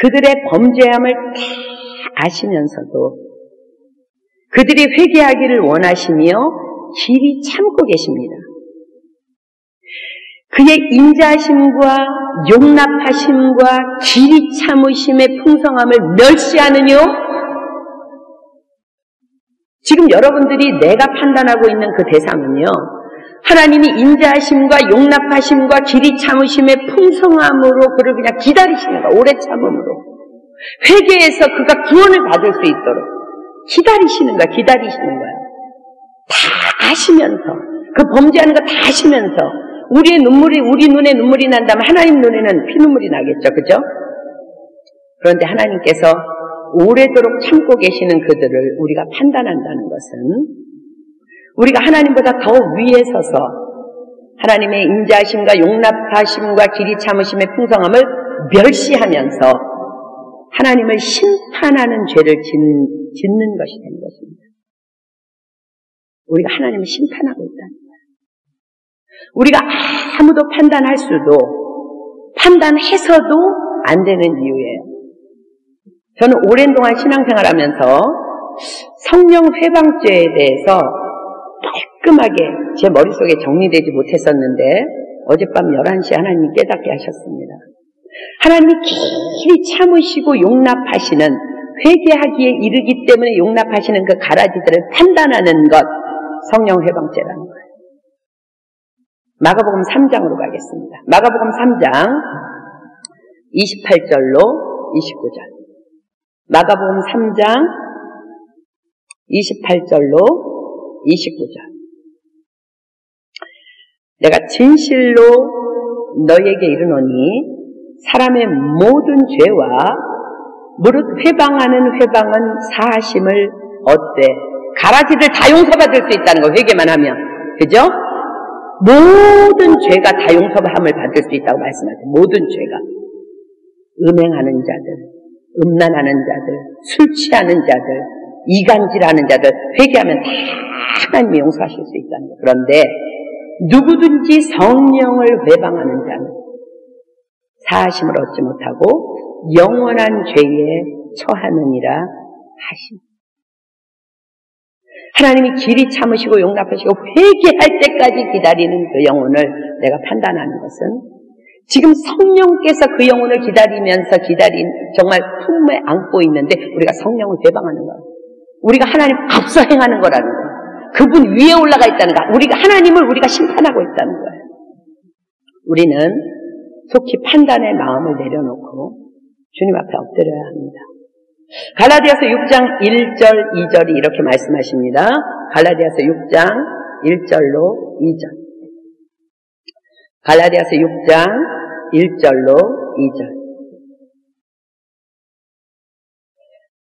그들의 범죄함을 다 아시면서도 그들이 회개하기를 원하시며 길이 참고 계십니다. 그의 인자하심과 용납하심과 길이 참으심의 풍성함을 멸시하느뇨? 지금 여러분들이 내가 판단하고 있는 그 대상은요, 하나님이 인자하심과 용납하심과 길이 참으심의 풍성함으로 그를 그냥 기다리시는 거야. 오래 참음으로. 회개해서 그가 구원을 받을 수 있도록 기다리시는 거야. 다 아시면서, 그 범죄하는 거 다 아시면서, 우리 눈에 눈물이 난다면 하나님 눈에는 피눈물이 나겠죠. 그죠? 그런데 하나님께서 오래도록 참고 계시는 그들을 우리가 판단한다는 것은 우리가 하나님보다 더 위에 서서 하나님의 인자하심과 용납하심과 길이 참으심의 풍성함을 멸시하면서 하나님을 심판하는 죄를 짓는 것이 되는 것입니다. 우리가 하나님을 심판하고 있다는 거예요. 우리가 아무도 판단할 수도 판단해서도 안 되는 이유예요. 저는 오랜 동안 신앙생활하면서 성령 회방죄에 대해서 깔끔하게 제 머릿속에 정리되지 못했었는데 어젯밤 11시에 하나님이 깨닫게 하셨습니다. 하나님이 길이 참으시고 용납하시는, 회개하기에 이르기 때문에 용납하시는 그 가라지들을 판단하는 것, 성령 회방죄라는 거예요. 마가복음 3장으로 가겠습니다. 마가복음 3장 28절로 29절. 마가복음 3장 28절로 29절. 내가 진실로 너희에게 이르노니 사람의 모든 죄와 무릇 회방하는 회방은 사하심을 얻되, 가라지들 다 용서받을 수 있다는 거, 회개만 하면. 그죠? 모든 죄가 다 용서함을 받을 수 있다고 말씀하세요. 모든 죄가. 음행하는 자들, 음란하는 자들, 술 취하는 자들, 이간질하는 자들, 회개하면 다 하나님이 용서하실 수 있다는 거예요. 그런데 누구든지 성령을 회방하는 자는 사하심을 얻지 못하고 영원한 죄에 처하느니라 하시니. 하나님이 길이 참으시고 용납하시고 회개할 때까지 기다리는 그 영혼을 내가 판단하는 것은 지금 성령께서 그 영혼을 기다리면서 정말 품에 안고 있는데 우리가 성령을 회방하는 거예요. 우리가 하나님 앞서 행하는 거라는 거예요. 그분 위에 올라가 있다는 거예요. 하나님을 우리가 심판하고 있다는 거예요. 우리는 속히 판단의 마음을 내려놓고 주님 앞에 엎드려야 합니다. 갈라디아서 6장 1절 2절이 이렇게 말씀하십니다. 갈라디아서 6장 1절로 2절. 갈라디아서 6장 1절로 2절.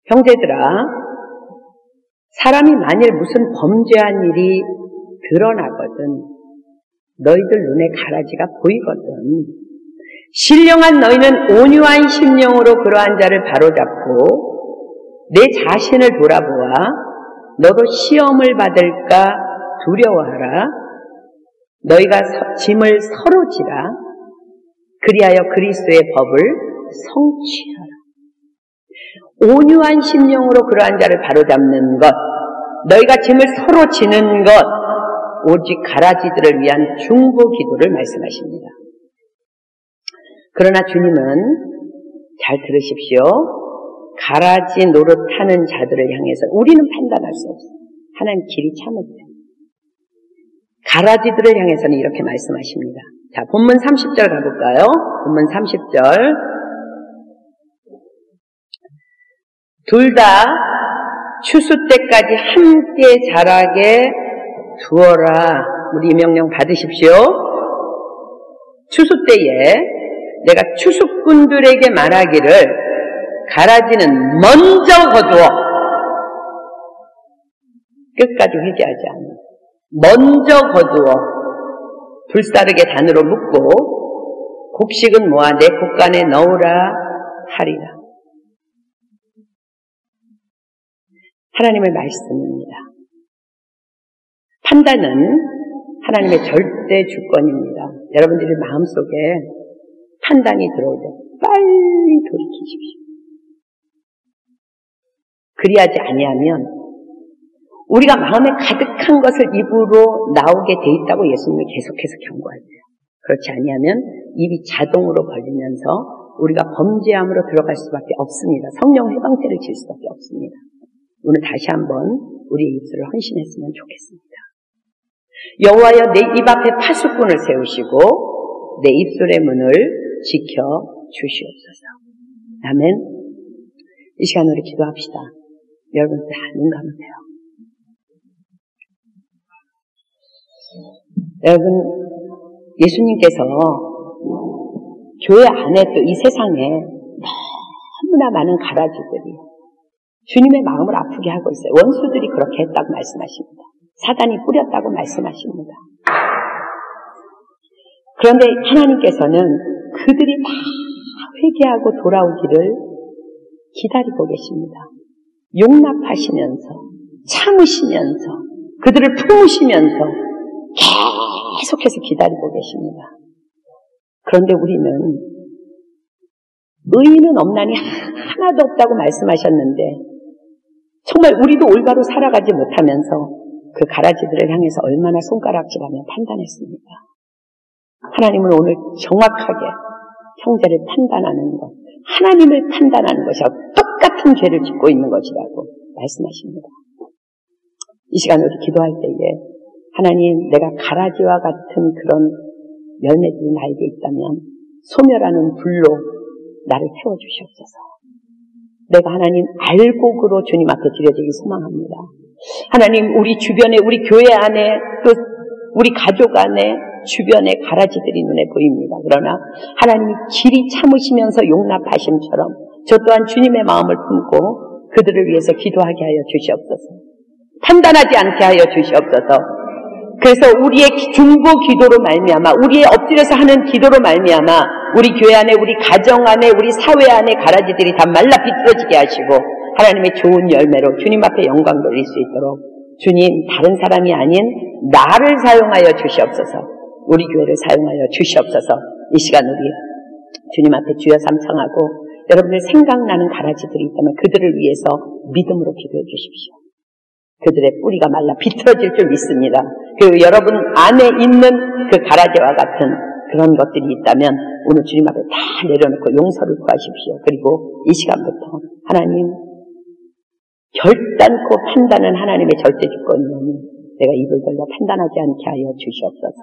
형제들아, 사람이 만일 무슨 범죄한 일이 드러나거든 너희들 눈에 가라지가 보이거든 신령한 너희는 온유한 심령으로 그러한 자를 바로잡고 내 자신을 돌아보아 너도 시험을 받을까 두려워하라. 너희가 짐을 서로 지라. 그리하여 그리스도의 법을 성취하라. 온유한 심령으로 그러한 자를 바로잡는 것, 너희가 짐을 서로 지는 것, 오직 가라지들을 위한 중보 기도를 말씀하십니다. 그러나 주님은 잘 들으십시오. 가라지 노릇하는 자들을 향해서 우리는 판단할 수 없어요. 하나님 길이 참으세요. 가라지들을 향해서는 이렇게 말씀하십니다. 자, 본문 30절 가볼까요? 본문 30절. 둘 다 추수 때까지 함께 자라게 두어라. 우리 명령 받으십시오. 추수 때에 내가 추수꾼들에게 말하기를 가라지는 먼저 거두어. 끝까지 회개하지 않는. 먼저 거두어 불사르게 단으로 묶고 곡식은 모아 내 곡간에 넣으라 하리라. 하나님의 말씀입니다. 판단은 하나님의 절대 주권입니다. 여러분들이 마음속에 판단이 들어올 때 빨리 돌이키십시오. 그리하지 아니하면 우리가 마음에 가득한 것을 입으로 나오게 돼 있다고 예수님이 계속해서 경고하세요. 그렇지 아니하면 입이 자동으로 벌리면서 우리가 범죄함으로 들어갈 수밖에 없습니다. 성령 해방죄를 질 수밖에 없습니다. 오늘 다시 한번 우리의 입술을 헌신했으면 좋겠습니다. 여호와여, 내 입 앞에 파수꾼을 세우시고 내 입술의 문을 지켜 주시옵소서. 아멘. 이 시간 우리 기도합시다. 여러분 다 눈 감으세요. 여러분, 예수님께서 교회 안에 또 이 세상에 너무나 많은 가라지들이 주님의 마음을 아프게 하고 있어요. 원수들이 그렇게 했다고 말씀하십니다. 사단이 뿌렸다고 말씀하십니다. 그런데 하나님께서는 그들이 다 회개하고 돌아오기를 기다리고 계십니다. 용납하시면서, 참으시면서, 그들을 품으시면서 계속해서 기다리고 계십니다. 그런데 우리는 의인은 없나니 하나도 없다고 말씀하셨는데 정말 우리도 올바로 살아가지 못하면서 그 가라지들을 향해서 얼마나 손가락질하며 판단했습니까? 하나님은 오늘 정확하게 형제를 판단하는 것, 하나님을 판단하는 것이야 똑같은 죄를 짓고 있는 것이라고 말씀하십니다. 이 시간에 우리 기도할 때에 하나님, 내가 가라지와 같은 그런 열매들이 나에게 있다면 소멸하는 불로 나를 태워주시옵소서. 내가 하나님 알곡으로 주님 앞에 드려지기 소망합니다. 하나님, 우리 주변에, 우리 교회 안에, 또 우리 가족 안에 주변에 가라지들이 눈에 보입니다. 그러나 하나님이 길이 참으시면서 용납하심처럼 저 또한 주님의 마음을 품고 그들을 위해서 기도하게 하여 주시옵소서. 판단하지 않게 하여 주시옵소서. 그래서 우리의 중보 기도로 말미암아, 우리의 엎드려서 하는 기도로 말미암아 우리 교회 안에, 우리 가정 안에, 우리 사회 안에 가라지들이 다 말라 비틀어지게 하시고 하나님의 좋은 열매로 주님 앞에 영광 돌릴 수 있도록 주님, 다른 사람이 아닌 나를 사용하여 주시옵소서. 우리 교회를 사용하여 주시옵소서. 이 시간 우리 주님 앞에 주여 삼창하고 여러분들 생각나는 가라지들이 있다면 그들을 위해서 믿음으로 기도해 주십시오. 그들의 뿌리가 말라 비틀어질 줄 믿습니다. 그리고 여러분 안에 있는 그 가라지와 같은 그런 것들이 있다면 오늘 주님 앞에 다 내려놓고 용서를 구하십시오. 그리고 이 시간부터 하나님, 결단코 판단은 하나님의 절대 주권이오니 내가 입을 벌려 판단하지 않게 하여 주시옵소서.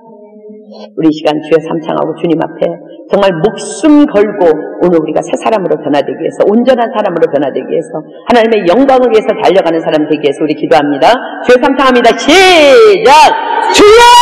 우리 이 시간 주여 삼창하고 주님 앞에 정말 목숨 걸고 오늘 우리가 새 사람으로 변화되기 위해서, 온전한 사람으로 변화되기 위해서, 하나님의 영광을 위해서 달려가는 사람 되기 위해서 우리 기도합니다. 주여 삼창합니다. 시작! 주여!